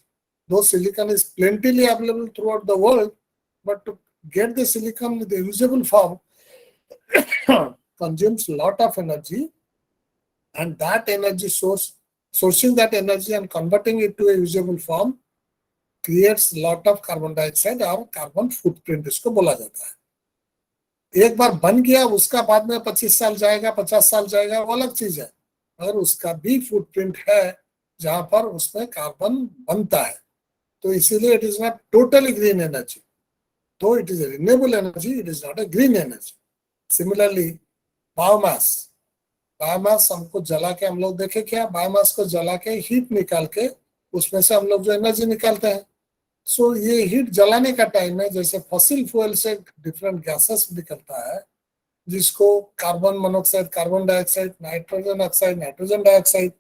Speaker 2: though silicon is plentifully available throughout the world, but to get the silicon with the usable form consumes a lot of energy, and that energy sourcing that energy and converting it to a usable form creates a lot of carbon dioxide और carbon footprint इसको बोला जाता है. एक बार बन गया, उसका बाद में 25 साल जाएगा, 50 साल जाएगा, वो अलग चीज है, और उसका भी फुटप्रिंट है जहां पर उसमें कार्बन बनता है. तो इसीलिए it is not totally green energy. तो it is renewable energy, it is not a green energy. Similarly biomass हमको जला के, हम लोग देखे क्या, बायोमास को जला के हीट निकाल के उसमें से हम लोग जो एनर्जी निकालते हैं. सो ये हीट जलाने का टाइम में जैसे फॉसिल फ्यूल से डिफरेंट गैसेस निकलता है, जिसको carbon monoxide, carbon dioxide, nitrogen oxide, nitrogen dioxide,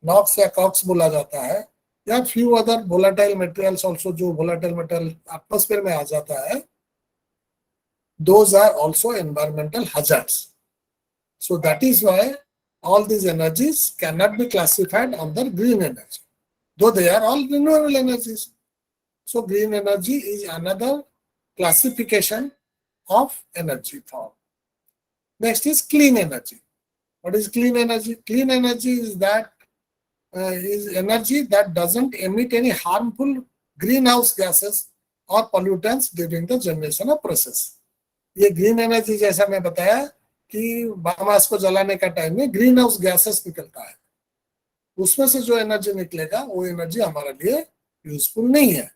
Speaker 2: NOx या कॉक्स बोला जाता है, या few other volatile materials also, जो वोलेटाइल मटेरियल एटमॉस्फेयर में आ जाता है, those are also environmental hazards. So that is why all these energies cannot be classified under green energy, though they are all renewable energies. So green energy is another classification of energy form. Next is clean energy. What is clean energy? Clean energy is that is energy that doesn't emit any harmful greenhouse gases or pollutants during the generation of process. ये green energy जैसा मैं बताया कि biomass को जलाने का time में green house gases निकलता है, उसमें से जो एनर्जी निकलेगा वो एनर्जी हमारे लिए यूजफुल नहीं है.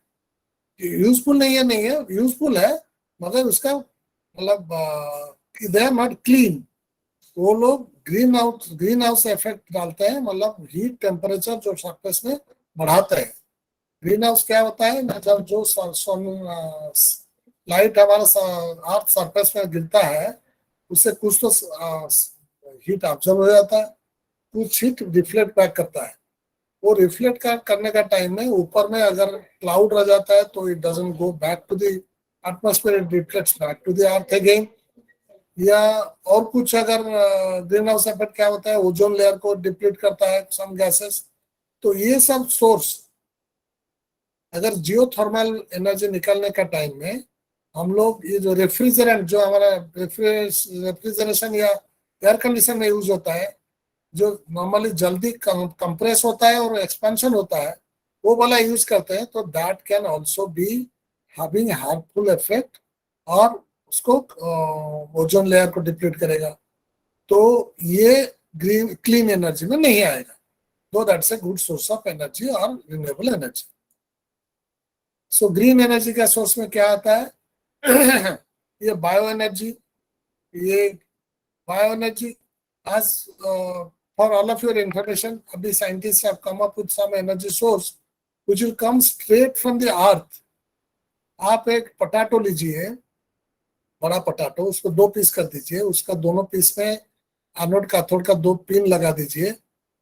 Speaker 2: यूजफुल यूजफुल है, मगर उसका मतलब दे आर नॉट क्लीन. वो लोग ग्रीन हाउस इफेक्ट डालते हैं, मतलब हीट टेम्परेचर जो सरफेस में बढ़ाते हैं. ग्रीन हाउस क्या होता है, जब जो लाइट हमारा अर्थ सरफेस में गिरता है, उससे कुछ तो हीट ऑब्जर्व हो जाता है, कुछ हीट रिफ्लेक्ट बैक करता है. वो रिफ्लेक्ट करने का टाइम में ऊपर में अगर क्लाउड रह जाता है तो it doesn't go back to the atmosphere, it reflects back to the earth again. या और कुछ अगर ग्रीन हाउस इफेक्ट क्या होता है, ओजोन लेयर को डिप्लीट करता है सम गैसेस. तो ये सब सोर्स अगर जियोथर्मल एनर्जी निकलने का टाइम में हम लोग ये जो रेफ्रिजरेंट, जो हमारा रेफ्रिजरेशन या एयर कंडीशन में यूज होता है, जो नॉर्मली जल्दी कंप्रेस होता है और एक्सपेंशन होता है, वो वाला यूज करते हैं, तो that can also be having harmful effect और उसको ओजोन लेयर को डिप्लीट करेगा. तो ये क्लीन एनर्जी में नहीं आएगा, though that's a good source of energy और renewable energy. So green energy का सोर्स में क्या आता है, ये bio energy. as for all of your information, अभी scientists have come up with some energy source which will come straight from the earth. आप एक पोटैटो लीजिए, बड़ा पोटैटो, उसको 2 पीस कर दीजिए, उसका दोनों पीस में एनोड कैथोड का 2 पिन लगा दीजिए,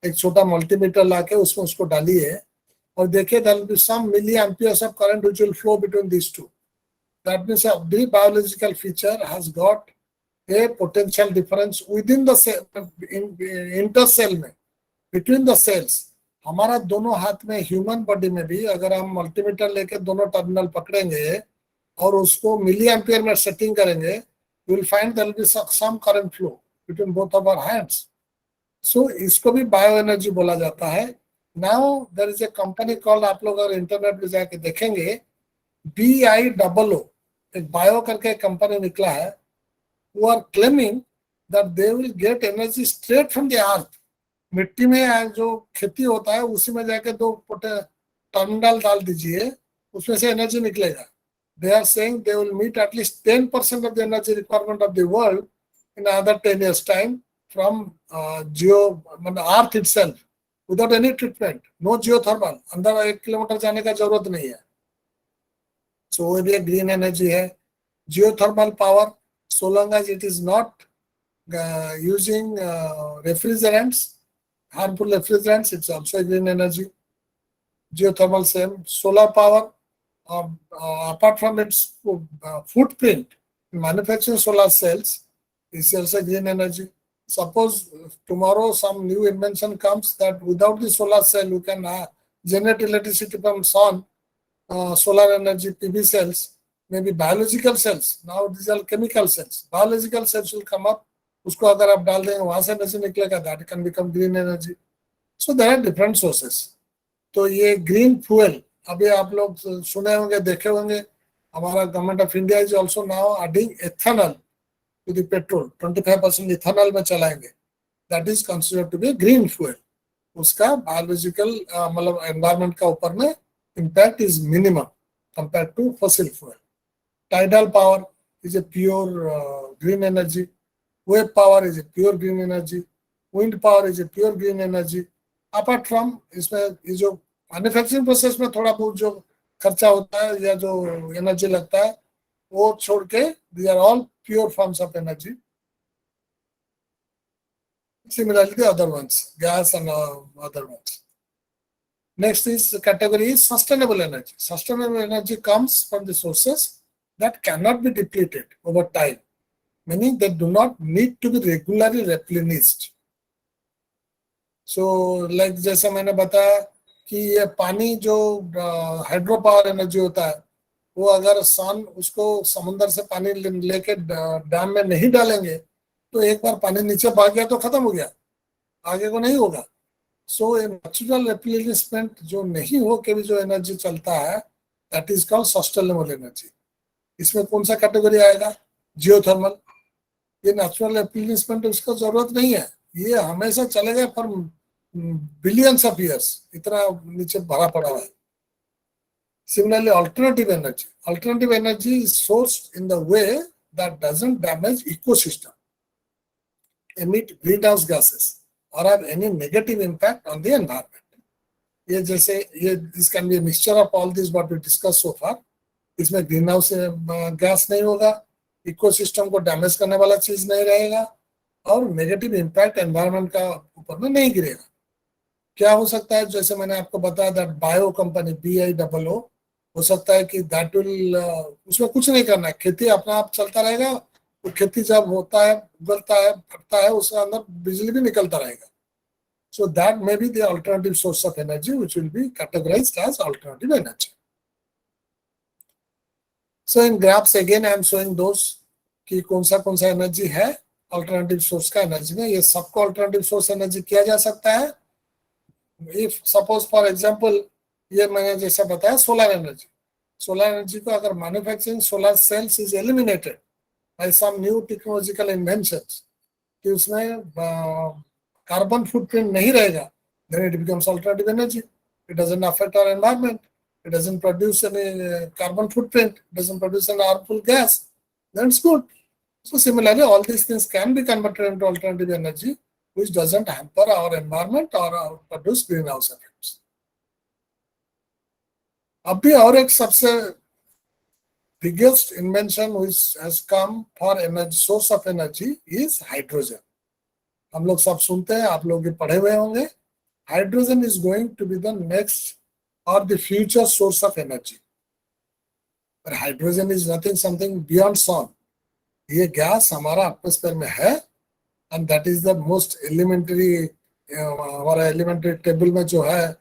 Speaker 2: एक छोटा मल्टीमीटर लाके उसमें उसको डालिए और देखिए there will be some milliamperes of current which will flow between these two. That means every biological feature has got a potential difference within the cell, intercell में, between the cells. हमारा दोनों हाथ में ह्यूमन बॉडी में भी अगर हम multimeter लेके दोनों टर्मिनल पकड़ेंगे और उसको मिली एम्पियर में सेटिंग करेंगे, you will find there will be some current flow between both of our hands. So इसको भी बायो एनर्जी बोला जाता है. Now there is a company called, आप लोग अगर इंटरनेट पे जाके देखेंगे, BIMAL, एक बायो करके कंपनी निकला है, who are claiming that they will get energy straight from the earth. मिट्टी में जो खेती होता है उसी में जाके 2 टर्मिनल डाल दीजिए, उसमें से एनर्जी निकलेगा. They are saying they will meet at least 10% of the energy requirement of the world in another 10 years time from earth itself without any treatment, no geothermal. अंदर 1 किलोमीटर जाने का जरूरत नहीं है. So ये ग्रीन एनर्जी है. Geothermal power, so long as it is not using refrigerants, harmful refrigerants, it's also a green energy. Geothermal same. Solar power apart from its footprint, manufacturing solar cells is also green energy. Suppose tomorrow some new invention comes that without the solar cell you can generate electricity from sun, solar energy, PV cells, maybe biological cells. Now these are chemical cells. Biological cells will come up. उसको अगर आप डाल देंगे वहां से energy निकलेगा, that can become green energy. So there are different sources. तो ये ग्रीन फ्यूल अभी आप लोग सुने होंगे, देखे होंगे, हमारा government of India is also now adding ethanol to the petrol. 25% ethanol में चलाएंगे. That is considered to be green fuel. उसका बायोलॉजिकल मतलब एनवायरनमेंट का ऊपर में impact is minimum compared to fossil fuel. Tidal power is a pure green energy. Wave power is a pure green energy. Wind power is a pure green energy. Apart from इसमें ये जो manufacturing process में थोड़ा बहुत जो खर्चा होता है या जो एनर्जी लगता है वो छोड़ के these are all pure forms of energy. Similarly the other ones, gas and other ones. Next is category is sustainable energy. Sustainable energy comes from the sources that cannot be depleted over time, meaning they do not need to be regularly replenished. So like जैसा मैंने बताया कि ये पानी जो hydro power energy होता है वो अगर सन उसको समुद्र से पानी लेके डैम में नहीं डालेंगे तो एक बार पानी नीचे भाग गया तो खत्म हो गया, आगे को नहीं होगा. सो नेचुरल रिप्लेसमेंट जो नहीं हो के भी जो एनर्जी चलता है that is called sustainable energy. इसमें कौन सा कैटेगरी आएगा? जियोथर्मल. ये नेचुरल रिप्लेसमेंट उसका जरूरत नहीं है, ये हमेशा चलेगा फॉर बिलियंस ऑफ ईयर्स, इतना नीचे भरा पड़ा हुआ है. Similarly, alternative energy. Alternative energy is sourced in the way that doesn't damage ecosystem, emit greenhouse gases, or have any negative impact on the environment. ये जैसे ये this can be a mixture of all these what we discussed so far. इसमें green house gas नहीं होगा, ecosystem को damage करने वाला चीज नहीं रहेगा और नेगेटिव इम्पैक्ट एनवायरनमेंट का ऊपर में नहीं गिरेगा. क्या हो सकता है? जैसे मैंने आपको बताया दैट बायो कंपनी BIOO हो सकता है कि दैट विल उसमें कुछ नहीं करना है, खेती अपना आप चलता रहेगा. तो खेती जब होता है, उगलता है, फटता है, उसके अंदर बिजली भी निकलता रहेगा. So that may be the alternative source of energy which will be categorized as alternative energy. So in graphs again I am showing those कि कौन सा एनर्जी है अल्टरनेटिव सोर्स का एनर्जी में. ये सबको अल्टरनेटिव सोर्स एनर्जी किया जा सकता है. इफ सपोज फॉर एग्जांपल ये मैंने जैसा बताया सोलर एनर्जी को अगर manufacturing solar cells is eliminated by some new technological inventions कि उसमें कार्बन फुटप्रिंट नहीं रहेगा, then it becomes alternative energy. It doesn't affect our environment. It doesn't produce any carbon footprint. It doesn't produce any harmful gas. Then it's good. So similarly, all these things can be converted into alternative energy, which doesn't hamper our environment or produce greenhouse effects. अभी और एक सबसे biggest invention which has come for energy source of energy is hydrogen. हम लोग सब सुनते हैं, आप लोग ये पढ़े हुए होंगे. Hydrogen is going to be the next और the future source of energy. पर hydrogen is nothing something beyond sun. ये गैस हमारा एटमॉस्फेयर में है and that is the most elementary. हमारा एलिमेंट्री टेबल में जो है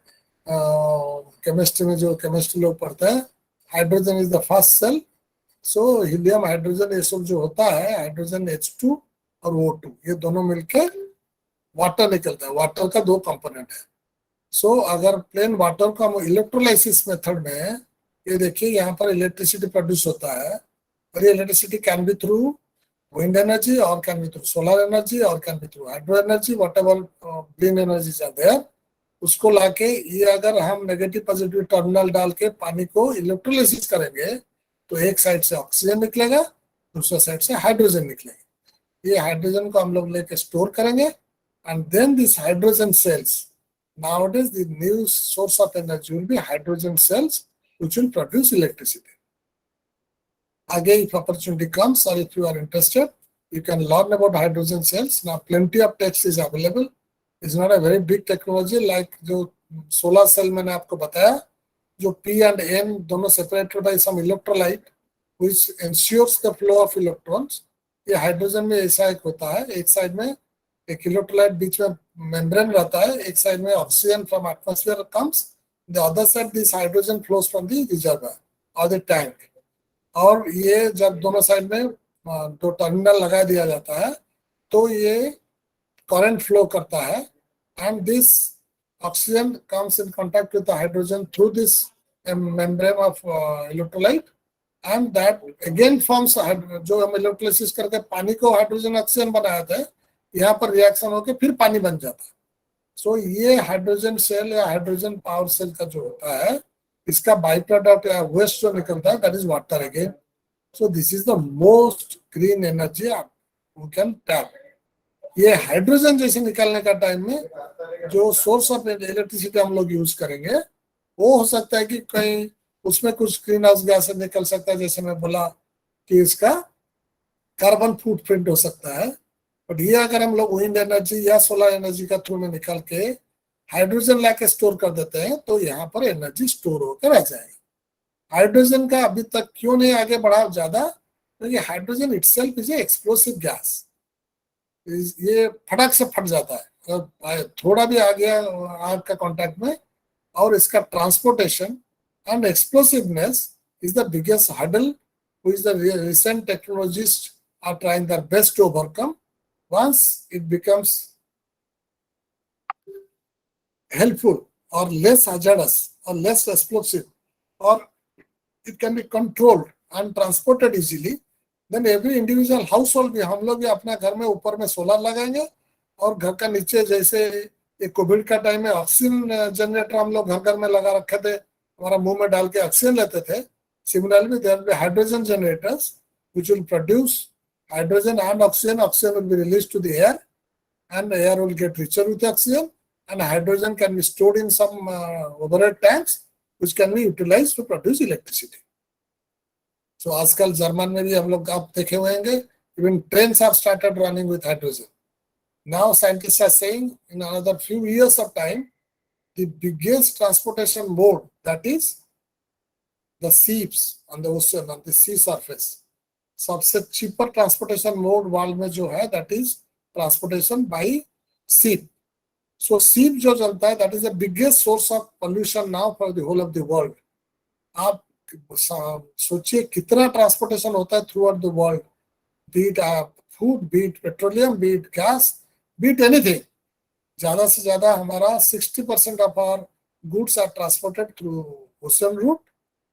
Speaker 2: केमिस्ट्री में जो केमिस्ट्री लोग पढ़ते हैं, hydrogen is the first cell. So helium hydrogen ये सब जो होता है, हाइड्रोजन H2 और O2 ये दोनों मिलकर वाटर निकलता है. वाटर का दो कंपोनेंट है. सो अगर प्लेन वाटर का इलेक्ट्रोलाइसिस मेथड में ये देखिए यहाँ पर इलेक्ट्रिसिटी प्रोड्यूस होता है और ये electricity can be through wind energy और can be through solar energy और can be through hydro energy, whatever green energies are there. उसको लाके ये अगर हम नेगेटिव पॉजिटिव टर्मिनल डाल के पानी को इलेक्ट्रोलाइसिस करेंगे तो एक साइड से ऑक्सीजन निकलेगा, दूसरे साइड से हाइड्रोजन निकलेगा. ये हाइड्रोजन को हम लोग लेके स्टोर करेंगे and then this hydrogen cells, nowadays the new source of energy will be hydrogen cells which will produce electricity. Again, if opportunity comes or if you are interested, you can learn about hydrogen cells. Now plenty of text is available. It's not a very big technology like जो solar cell मैंने आपको बताया. जो P and N दोनों separated by some electrolyte which ensures the flow of electrons. ये hydrogen में ऐसा एक होता है, एक साइड में एक इलेक्ट्रोलाइट बीच में मेम्ब्रेन रहता है, एक साइड में oxygen from atmosphere comes, the other side this hydrogen flows from the reservoir और द टैंक. और ये जब दोनों साइड में दो टर्मिनल लगा दिया जाता है तो ये करंट फ्लो करता है, and this oxygen comes in contact with the hydrogen through this membrane of electrolyte, and that again forms, जो हम इलेक्ट्रोलिसिस करके पानी को हाइड्रोजन ऑक्सीजन बनाया था, यहाँ पर रिएक्शन होकर फिर पानी बन जाता है. सो ये हाइड्रोजन सेल या हाइड्रोजन पावर सेल का जो होता है, इसका बाई प्रोडक्ट या वेस्ट जो निकलता है, that is water again. So this is the most green energy we can tap. ये हाइड्रोजन जैसे निकालने का टाइम में जो सोर्स ऑफ इलेक्ट्रिसिटी हम लोग यूज करेंगे, वो हो सकता है कि कहीं उसमें कुछ ग्रीन हाउस गैस निकल सकता है, जैसे मैं बोला कि इसका कार्बन फुटप्रिंट हो सकता है. बट ये अगर हम लोग विंड एनर्जी या सोलर एनर्जी का थ्रू में निकाल के हाइड्रोजन लाके स्टोर कर देते हैं, तो यहाँ पर एनर्जी स्टोर होकर रह जाएगा. हाइड्रोजन का अभी तक क्यों नहीं आगे बढ़ा ज्यादा, क्योंकि hydrogen itself is a explosive gas. ये फटक से फट जाता है थोड़ा भी आ गया आग का कांटेक्ट में, और इसका transportation and explosiveness is the biggest hurdle which the recent technologists are trying their best to overcome. Once it becomes helpful or less hazardous or less explosive, or it can be controlled and transported easily, then every individual household भी, हम लोग भी अपना घर में ऊपर में solar लगाएंगे, और घर का नीचे जैसे ये कोविड का टाइम में ऑक्सीजन जनरेटर हम लोग घर घर में लगा रखे थे, हमारा मुंह में डाल के ऑक्सीजन लेते थे. Similarly, there will be hydrogen generators which will produce hydrogen and oxygen. Oxygen will be released to the air, and the air will get richer with oxygen, and hydrogen can be stored in some overhead tanks which can be utilized to produce electricity. So आजकल German में भी हम लोग आप देखे हुए होंगे, even trains have started running with hydrogen. Now scientists are saying in another few years of time, the biggest transportation mode, that is the ships on the ocean, on the sea surface, सबसे cheaper transportation mode world में जो है, that is transportation by ship. So ship जो चलता है, that is the biggest source of pollution now for the whole of the world. आप सोचिए कितना ट्रांसपोर्टेशन होता है throughout the world, be it food, be it petroleum, be it gas, be it anything. ज्यादा से ज्यादा हमारा 60% of our goods are transported through ocean route,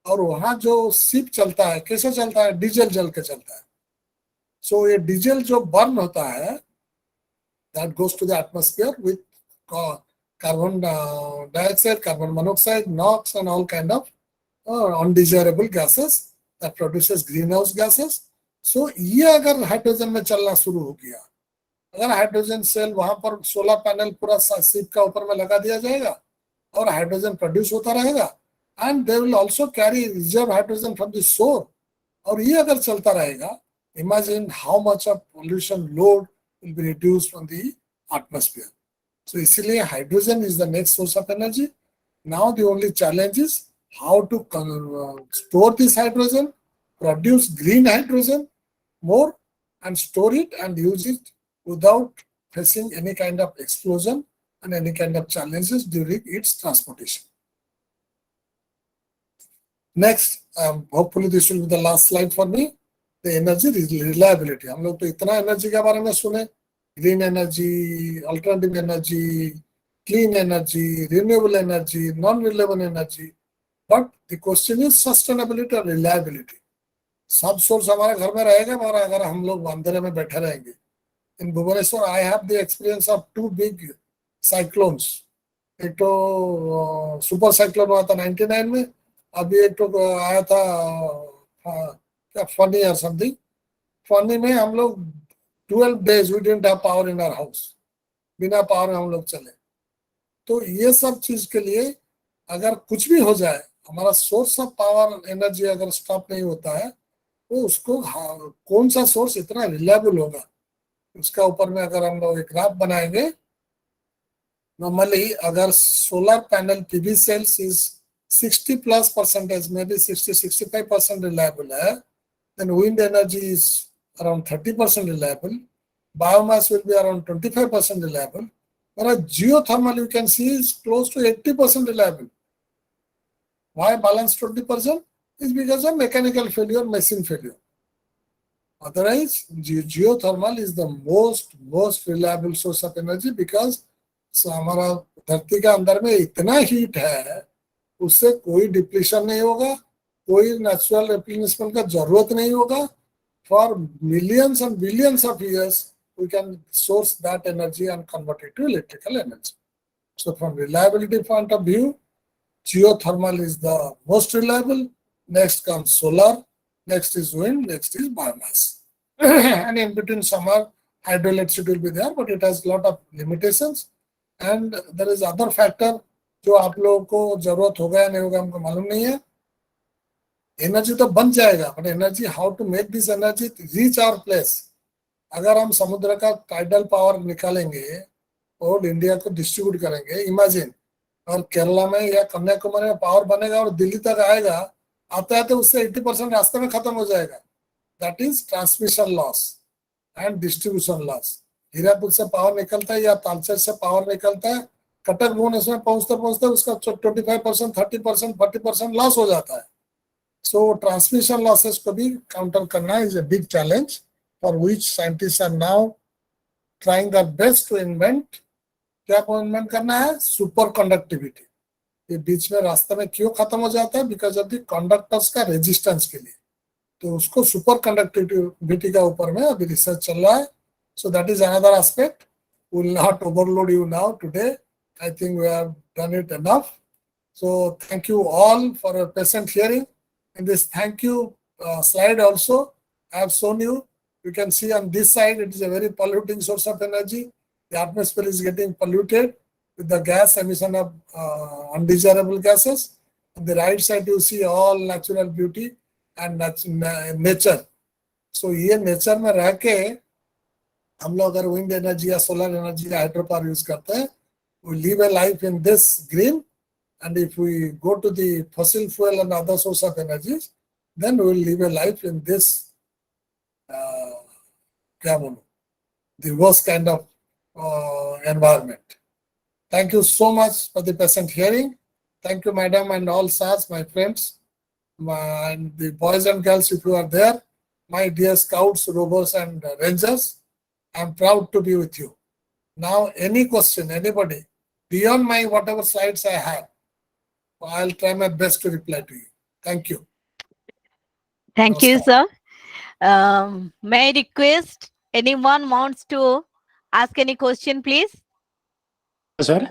Speaker 2: और वहाँ जो शिप चलता है, कैसे चलता है, डीजल जल के चलता है. सो ये डीजल जो बर्न होता है, that goes to the atmosphere with carbon dioxide, carbon monoxide, NOx and all kind of undesirable gases that produces green house gases. So ये अगर हाइड्रोजन में चलना शुरू हो गया, अगर हाइड्रोजन सेल वहां पर सोलर पैनल पूरा शिप का ऊपर में लगा दिया जाएगा और हाइड्रोजन प्रोड्यूस होता रहेगा, and they will also carry reserve hydrogen from the source, और ये अगर चलता रहेगा, imagine how much of pollution load will be reduced from the atmosphere. So इसीलिए hydrogen is the next source of energy. Now the only challenge is how to store this hydrogen, produce green hydrogen more, and store it and use it without facing any kind of explosion and any kind of challenges during its transportation. Next, hopefully this will be the last slide for me. The energy reliability. हम लोग तो इतना energy के बारे में सुने, green energy, alternative energy, clean energy, renewable energy, non renewable energy, but the question is sustainability और reliability. सब सोर्स हमारे घर में रहेगा, मगर अगर हम लोग अंधेरे में बैठे रहेंगे. In Bhubaneswar I have the experience of 2 big cyclones. एक तो सुपर साइक्लोन हुआ था 99 में, अभी एक तो आया था क्या फनी और समथिंग. फनी में हम लोग 12 days we didn't have power in our house, बिना पावर हम लोग चले. तो ये सब चीज के लिए अगर कुछ भी हो जाए, हमारा सोर्स ऑफ पावर एनर्जी अगर स्टॉप नहीं होता है, तो उसको कौन सा सोर्स इतना रिलायबल होगा, उसका ऊपर में अगर हम लोग एक ग्राफ बनाएंगे. नॉर्मली अगर solar panel PV sales is 60 plus percentage, maybe 60-65% reliable है, then wind energy is around 30% reliable, biomass will be around 25% reliable, whereas geothermal you can see is close to 80% reliable. Why balance 20%? Is because of mechanical failure, machine failure. Otherwise, geothermal is the most reliable source of energy because हमारा धरती के अंदर में इतना heat है, उससे कोई depletion नहीं होगा, कोई नेचुरल रिप्लेनिशमेंट का जरूरत नहीं होगा. For millions and billions of years, we can source that energy and convert it to electrical energy. So from reliability point of view, geothermal is the most reliable. Next comes solar, next is wind, next is biomass. And in between summer, hydroelectric will be there, but it has a lot of limitations. And there is other factor जो आप लोगों को जरूरत होगा या नहीं होगा हमको मालूम नहीं है. एनर्जी तो बन जाएगा, but energy how to make this energy reach our place. अगर हम समुद्र का टाइडल पावर निकालेंगे और इंडिया को डिस्ट्रीब्यूट करेंगे, इमेजिन, और केरला में या कन्याकुमारी में पावर बनेगा और दिल्ली तक आएगा, आते आते उससे 80% रास्ते में खत्म हो जाएगा. That is transmission loss and distribution loss. Hirapur से पावर निकलता है या तालचेर से पावर निकलता है, कटक भुवनेश्वर में पहुंचते पहुंचते उसका 25%, 30%, 40% लॉस हो जाता है. सो ट्रांसमिशन लॉसेस को भी काउंटर करना is a big challenge, for which scientist are now trying their best to invent. क्या को इन्वेंट करना है? Super conductivity. ये बीच में रास्ते में क्यों खत्म हो जाता है? बिकॉज ऑफ द कंडक्टर्स का रेजिस्टेंस के लिए. तो उसको सुपर कंडक्टिविटी का ऊपर में अभी रिसर्च चल रहा है. So that is another aspect. We will not overload you now today. I think we have done it enough. So thank you all for your patient hearing. In this thank you slide also, I have shown you. You can see on this side, it is a very polluting source of energy. The atmosphere is getting polluted with the gas emission of undesirable gases. On the right side, you see all natural beauty and nature. So ये nature में रह के हम लोग अगर wind energy या solar energy या hydro power use करते हैं, we live a life in this green, and if we go to the fossil fuel and other source of energies, then we will live a life in this the worst kind of environment. Thank you so much for the patient hearing. Thank you, madam, and all sirs, my friends, and the boys and girls, if you are there, my dear scouts, rovers, and rangers. I am proud to be with you. Now, any question, anybody, beyond my whatever slides I have, I'll try my best to reply to you. Thank you.
Speaker 1: Thank you, sir. May I request anyone wants to ask any question, please?
Speaker 3: Sir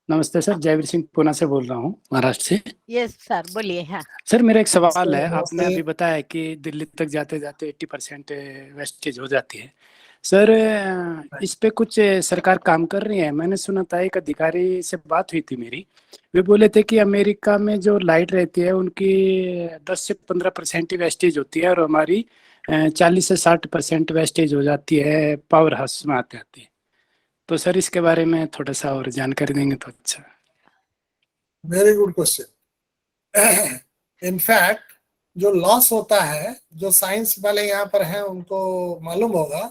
Speaker 3: नमस्ते sir, Jaiveer Singh Poona से बोल रहा हूँ, महाराष्ट्र से.
Speaker 1: Yes sir, बोलिए. हाँ
Speaker 3: sir, मेरा एक सवाल है. आपने अभी बताया कि दिल्ली तक जाते जाते 80% वेस्टेज हो जाती है. सर, इस पे कुछ सरकार काम कर रही है? मैंने सुना था, एक अधिकारी से बात हुई थी मेरी, वे बोले थे कि अमेरिका में जो लाइट रहती है उनकी 10 से 15% ही वेस्टेज होती है और हमारी 40 से 60% वेस्टेज हो जाती है पावर हाउस में आते आते. तो सर, इसके बारे में थोड़ा सा और जानकारी देंगे तो अच्छा.
Speaker 2: Very good question. इनफैक्ट जो लॉस होता है, जो साइंस वाले यहाँ पर हैं उनको मालूम होगा,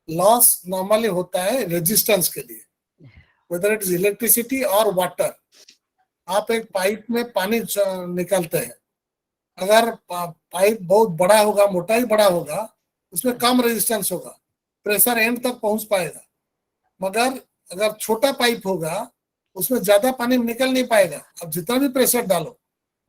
Speaker 2: लॉस नॉर्मली होता है रेजिस्टेंस के लिए, वेदर इट इज इलेक्ट्रिसिटी और वाटर. आप एक पाइप में पानी निकालते हैं, अगर पाइप बहुत बड़ा होगा, मोटाई बड़ा होगा, उसमें कम रेजिस्टेंस होगा, प्रेशर एंड तक पहुंच पाएगा. मगर अगर छोटा पाइप होगा, उसमें ज्यादा पानी निकल नहीं पाएगा, अब जितना भी प्रेशर डालो,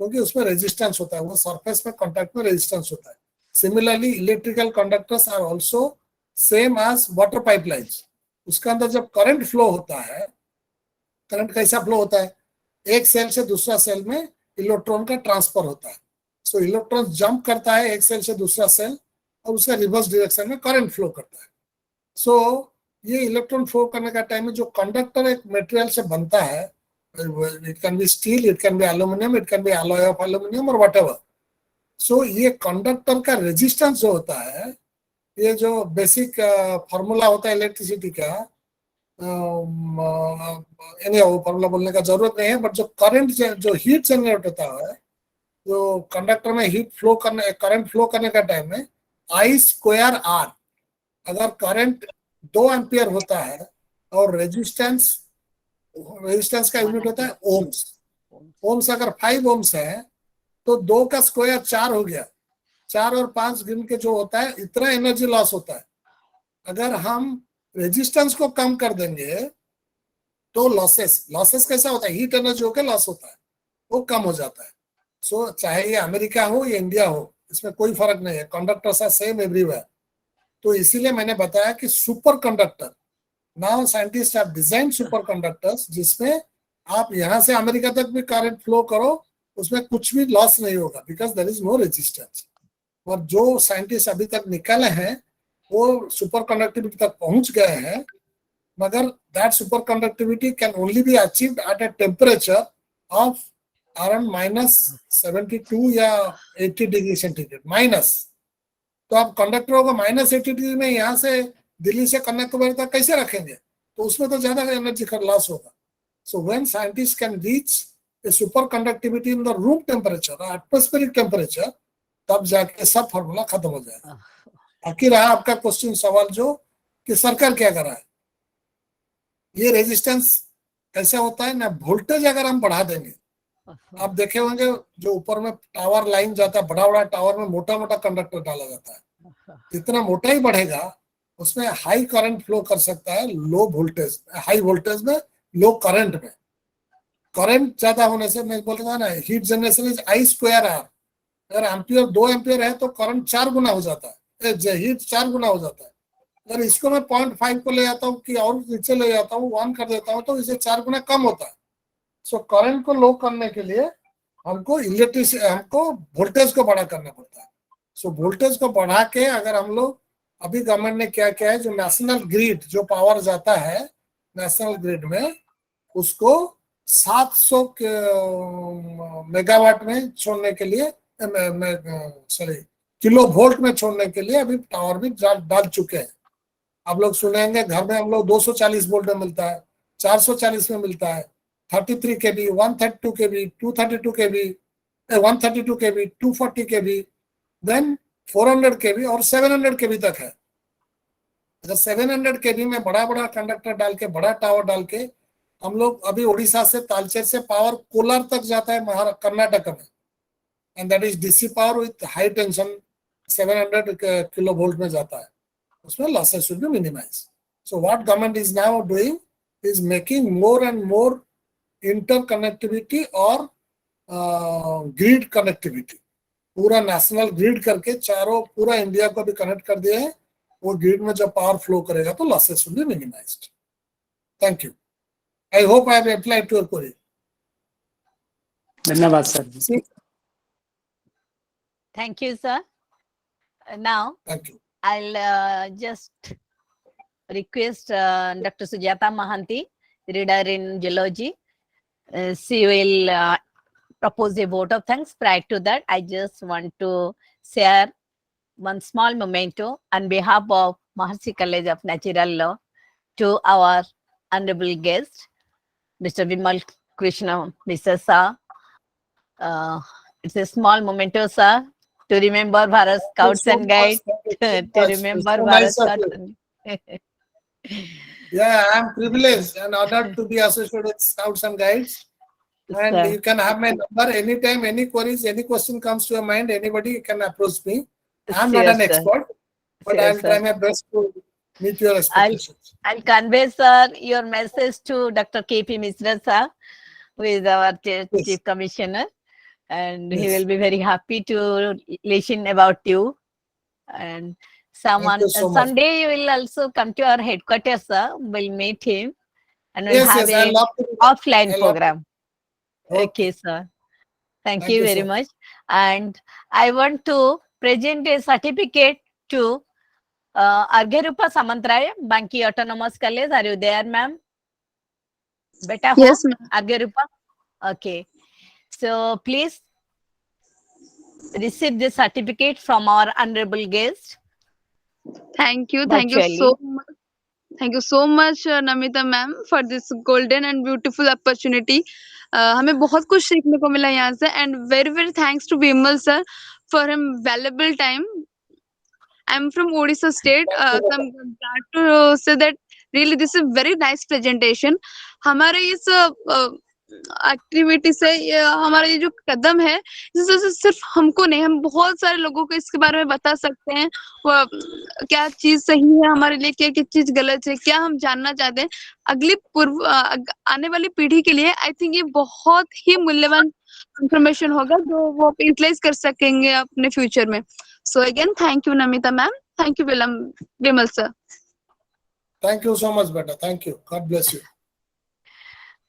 Speaker 2: क्योंकि उसमें रेजिस्टेंस होता है, वो सरफेस में कॉन्टैक्ट में रेजिस्टेंस होता है. Similarly electrical conductors are also same as water pipelines. उसके अंदर जब करंट फ्लो होता है, करंट कैसा फ्लो होता है? एक सेल से दूसरा सेल में इलेक्ट्रॉन का ट्रांसफर होता है. सो इलेक्ट्रॉन जंप करता है एक सेल से दूसरा सेल और उसका रिवर्स डायरेक्शन में करंट फ्लो करता है. सो ये इलेक्ट्रॉन फ्लो करने का टाइम में जो कंडक्टर एक मटेरियल से बनता है, it can be steel, it can be aluminium, it can be alloy of aluminium और व्हाटएवर. सो ये कंडक्टर का रेजिस्टेंस जो होता है, ये जो बेसिक फॉर्मूला होता है इलेक्ट्रिसिटी का, यानी वो फॉर्मूला बोलने का जरूरत नहीं है, बट जो करंट जो हीट जनरेट होता है, जो कंडक्टर में हीट फ्लो करने करंट फ्लो करने का टाइम में I स्क्वायर R, अगर करंट 2 एम्पियर होता है और रेजिस्टेंस का यूनिट होता है ओम्स, ओम्स अगर 5 ओम्स है तो 2 का स्क्वायर 4 हो गया, 4 और 5 गिन के जो होता है इतना एनर्जी लॉस होता है। अगर हम रेजिस्टेंस को कम कर देंगे तो लॉसेस कैसा होता है, हीट एनर्जी होकर लॉस होता है, वो कम हो जाता है। सो चाहे ये अमेरिका हो या इंडिया हो, इसमें कोई फर्क नहीं है, कंडक्टर्स आर सेम एवरीवेयर। तो इसीलिए मैंने बताया कि super conductor, now scientist have design super conductors जिसमें आप यहां से अमेरिका तक भी करंट फ्लो करो, उसमें कुछ भी लॉस नहीं होगा, because there is no resistance. और जो साइंटिस्ट अभी तक निकाले हैं वो सुपर कंडक्टिविटी तक पहुंच गए हैं, मगर that super conductivity can only be achieved at a temperature of around -72 या 80 डिग्री सेंटीग्रेड माइनस। तो आप कंडक्टरों को -80 डिग्री में यहाँ से दिल्ली से कन्याकुमारी तक कैसे रखेंगे, तो उसमें तो ज्यादा एनर्जी का लॉस होगा। So when scientist can reach a super conductivity in the room temperature, atmospheric temperature, तब जाके सब फॉर्मूला खत्म हो जाएगा। बाकी रहा आपका क्वेश्चन सवाल जो कि सरकार क्या कर रहा है, ये रेजिस्टेंस कैसे होता है ना, वोल्टेज अगर हम बढ़ा देंगे, आप देखे होंगे जो ऊपर में टावर लाइन जाता है, बड़ा बड़ा टावर में मोटा मोटा कंडक्टर डाला जाता है, जितना मोटा ही बढ़ेगा उसमें हाई करंट फ्लो कर सकता है, लो वोल्टेज हाई वोल्टेज में लो करंट में। करंट ज्यादा होने से मैं बोल रहा ना, heat generation is I square R। अगर एम्पियर 2 एम्पियर है तो करंट 4 गुना हो जाता है, हीट 4 गुना हो जाता है। अगर इसको मैं 0.5 को ले जाता हूँ कि और नीचे ले जाता हूँ 1 कर देता हूँ तो इसे 4 गुना कम होता है। सो करंट को लो करने के लिए हमको हमको वोल्टेज को बड़ा करना पड़ता है। सो वोल्टेज को बढ़ा के अगर हम लोग, अभी गवर्नमेंट ने क्या किया है, जो नेशनल ग्रिड जो पावर जाता है नेशनल ग्रिड में, उसको 700 मेगावाट में छोड़ने के लिए, सॉरी किलो वोल्ट में छोड़ने के लिए अभी टावर भी डाल चुके हैं। आप लोग सुनेंगे घर में हम लोग 240 वोल्ट में मिलता है, 440 में मिलता है, 33 kV, 132 kV, 232 kV, 132 kV, 240 kV, then 400 kV और 700 kV तक है। अगर 700 kV में बड़ा बड़ा कंडक्टर डाल के, बड़ा टावर डाल के, हम लोग अभी उड़ीसा से तालचेर से पावर कोलार तक जाता है कर्नाटक में, and that is DC power with high tension 700 kilo volt में जाता है, उसमें losses should be minimise. So what government is now doing is making more and more interconnectivity और ग्रिड कनेक्टिविटी, पूरा नेशनल ग्रिड करके चारों पूरा इंडिया को भी कनेक्ट कर दिए हैं। वो ग्रिड में जब पावर फ्लो करेगा तो losses will be minimised. Thank you, I hope I have replied to your query.
Speaker 3: धन्यवाद सर।
Speaker 1: Thank you, sir. Now,
Speaker 2: thank you.
Speaker 1: I'll just request Dr. Sujata Mohanty, reader in Zoology. She will propose a vote of thanks. Prior to that, I just want to share one small memento on behalf of Mahasi College of Natural Law to our honorable guest, Mr. BIMAL KRUSHNA, Mr. Shah. It's a small memento, sir, to remember Bharat Scouts and Guides, to remember Bharat Scouts and
Speaker 2: Yeah, I am privileged and honored to be associated with Scouts and Guides. And
Speaker 1: Sir.
Speaker 2: you can have my number anytime, any queries, any question comes to your mind, anybody can approach me. I am not
Speaker 1: Yes,
Speaker 2: an
Speaker 1: sir.
Speaker 2: expert, but
Speaker 1: Yes,
Speaker 2: I will try
Speaker 1: sir.
Speaker 2: my best to meet your expectations.
Speaker 1: I'll convey, sir, your message to Dr. KP MISHRA, sir, who is our
Speaker 2: Yes.
Speaker 1: Chief Commissioner, and he
Speaker 2: Yes.
Speaker 1: will be very happy to listen about you. And
Speaker 2: you so much.
Speaker 1: someday you will also come to our headquarters, sir. We'll meet him, and we'll
Speaker 2: Yes,
Speaker 1: have
Speaker 2: yes, I
Speaker 1: a
Speaker 2: love to do that.
Speaker 1: offline
Speaker 2: I love
Speaker 1: program.
Speaker 2: Okay.
Speaker 1: Okay, sir. Thank
Speaker 2: Thank
Speaker 1: you
Speaker 2: you
Speaker 1: very
Speaker 2: so
Speaker 1: much. And I want to present a certificate to Argyarupa Samantraya, Banki Autonomous College. Are you there, ma'am? Beta ho?
Speaker 4: Yes, ma'am.
Speaker 1: Argyarupa? Okay. So please receive this certificate from our honorable guest.
Speaker 4: Thank you so
Speaker 1: Virtually.
Speaker 4: much. Thank you so much, Namita ma'am, for this golden and beautiful opportunity. हमें बहुत कुछ सीखने को मिला यहाँ से, and very thanks to Bimal sir for him valuable time. I'm from Odisha state. So I'm glad to say that really this is very nice presentation. हमारे इस एक्टिविटी से हमारा ये जो कदम है, इससे सिर्फ हमको नहीं, हम बहुत सारे लोगों को इसके बारे में बता सकते हैं क्या चीज सही है हमारे लिए, क्या क्या चीज गलत है, क्या हम जानना चाहते हैं अगली आने वाली पीढ़ी के लिए। आई थिंक ये बहुत ही मूल्यवान इंफॉर्मेशन होगा जो वो यूटिलाइज कर सकेंगे अपने फ्यूचर में। So again, thank you, Namita ma'am. Thank you, Bimal sir.
Speaker 2: Thank you so much, Beta. Thank you. God bless you.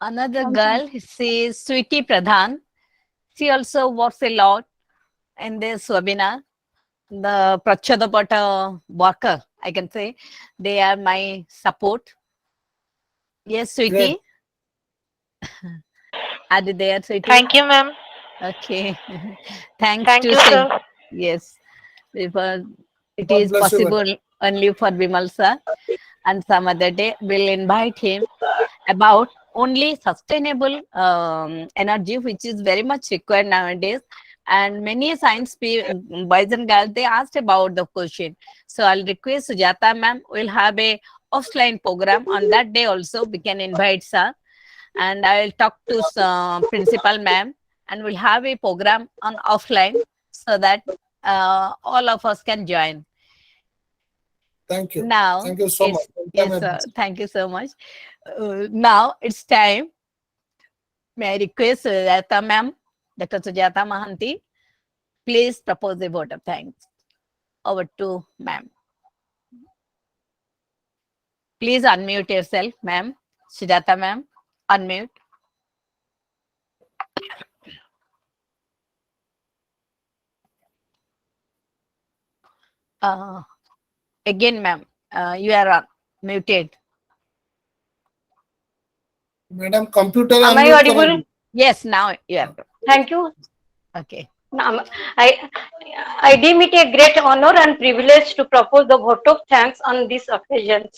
Speaker 1: Another girl, she is Sweetie Pradhan. She also works a lot in this webinar. The Prachadapata worker, I can say, they are my support. Yes, Sweetie. Are you there, Sweetie?
Speaker 5: Thank you, ma'am.
Speaker 1: Okay. Thanks
Speaker 5: Thank
Speaker 1: to
Speaker 5: you,
Speaker 1: Sim.
Speaker 5: sir.
Speaker 1: Yes, because it
Speaker 2: God
Speaker 1: is
Speaker 2: bless you,
Speaker 1: possible only for Bimal sir, and some other day we'll invite him about only sustainable energy, which is very much required nowadays. And many science boys and girls, they asked about the question. So I'll request Sujata ma'am, we'll have a offline program on that day also. We can invite sir, and I'll talk to principal ma'am, and we'll have a program on offline so that all of us can join.
Speaker 2: Thank you.
Speaker 1: Now,
Speaker 2: Thank you so much.
Speaker 1: yes, sir. Thank you so much. Now it's time. May I request Sujata ma'am, Dr. Sujata MOHANTY, please propose a vote of thanks. Over to ma'am. Please unmute yourself, ma'am. Sujata ma'am, unmute. Again, ma'am, you are muted.
Speaker 2: Madam, computer
Speaker 5: Am I
Speaker 2: unmute
Speaker 5: audible?
Speaker 2: करो.
Speaker 1: Yes, now you are.
Speaker 5: Thank you.
Speaker 1: Okay.
Speaker 5: Now, I deem it a great honor and privilege to propose the vote of thanks on this occasion.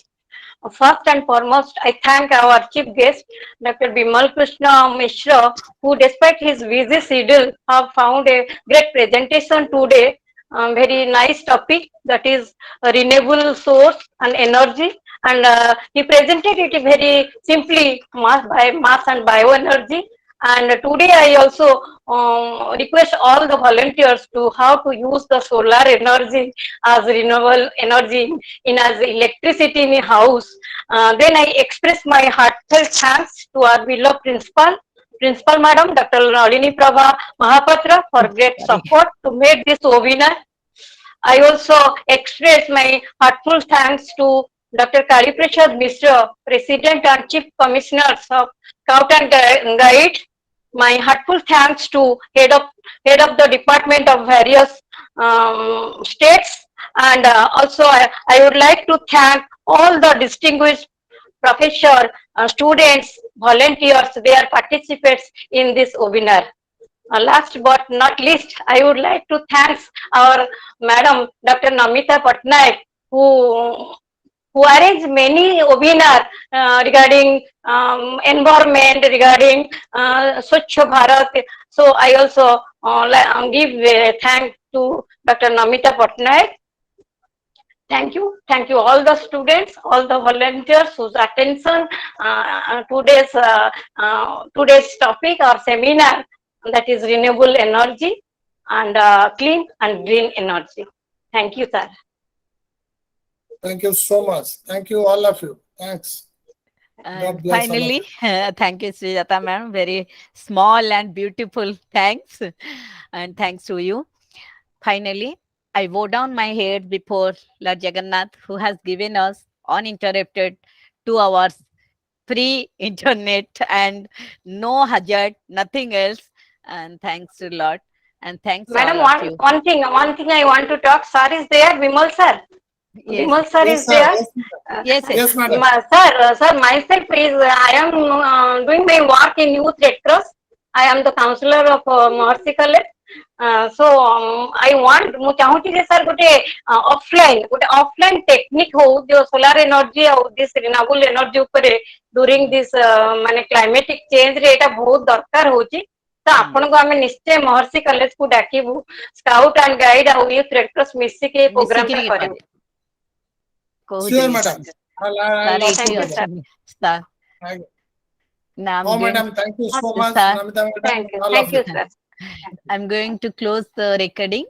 Speaker 5: First and foremost, I thank our chief guest, Dr. BIMAL KRUSHNA MISHRA, who despite his busy schedule have found a great presentation today. Very nice topic, that is renewable source and energy, and he presented it very simply, mass and bioenergy. And today I also request all the volunteers to how to use the solar energy as renewable energy in as electricity in a house. Then I express my heartfelt thanks to our beloved Principal Madam Dr. Nalini Prabha Mohapatra for great support to make this webinar. I also express my heartfelt thanks to Dr. Kali Prasad Mishra, President and Chief Commissioners of Scout and Guide. My heartfelt thanks to head of the department of various states, and also I would like to thank all the distinguished professor, students, volunteers, their participants in this webinar. Last but not least, I would like to thank our Madam Dr. Namita PATTANAIK, who arranged many webinars regarding environment, regarding Swachh Bharat. So I also give thanks to Dr. Namita PATTANAIK. Thank you all the students, all the volunteers whose attention today's topic or seminar, that is renewable energy and clean and green energy. Thank you, sir.
Speaker 2: Thank you so much. Thank you, all of you. Thanks.
Speaker 1: And
Speaker 2: bless all of
Speaker 1: finally, thank you, Sujata ma'am. Very small and beautiful thanks. And thanks to you. Finally, I bow down my head before Lord Jagannath, who has given us uninterrupted 2 hours free internet and no hazard, nothing else. And thanks to Lord. And thanks to
Speaker 5: Madam,
Speaker 1: all of you.
Speaker 5: one thing I want to talk. Sir is there, Bimal sir.
Speaker 1: Yes.
Speaker 5: Bimal sir
Speaker 2: Yes,
Speaker 5: is
Speaker 2: sir.
Speaker 5: there.
Speaker 1: Yes,
Speaker 2: Yes, madam.
Speaker 5: Sir, myself is I am doing my work in Youth Red Cross. I am the counselor of Mercy College. So I want ମୁଁ ଚାହୁଁଛି ଯେ sir ଗୋଟେ offline technique ହଉ जो solar energy ଆଉ this renewable energy ଉପରେ during this ମାନେ climatic change ରେ ଏଟା बहुत ଦରକାର ହଉଛି ତ ଆପଣଙ୍କୁ ଆମେ ନିଶ୍ଚୟ ମହର୍ଷି କଲେଜ କୁ ଡାକିବୁ ସ୍କାଉଟ ଆଣ୍ଡ ଗାଇଡ ଆଉ ୟୁଥ ରେଡକ୍ରସ ମିଶିକି ଏ ପ୍ରୋଗ୍ରାମ ଟା କରିବୁ
Speaker 2: Sure, madam.
Speaker 5: Thank you, sir.
Speaker 1: Now
Speaker 2: Oh, madam, thank you so much.
Speaker 1: Sir.
Speaker 2: Namita, madam,
Speaker 5: Thank you,
Speaker 2: all
Speaker 5: thank
Speaker 2: of
Speaker 5: you,
Speaker 2: you.
Speaker 5: sir.
Speaker 1: I'm going to close the recording.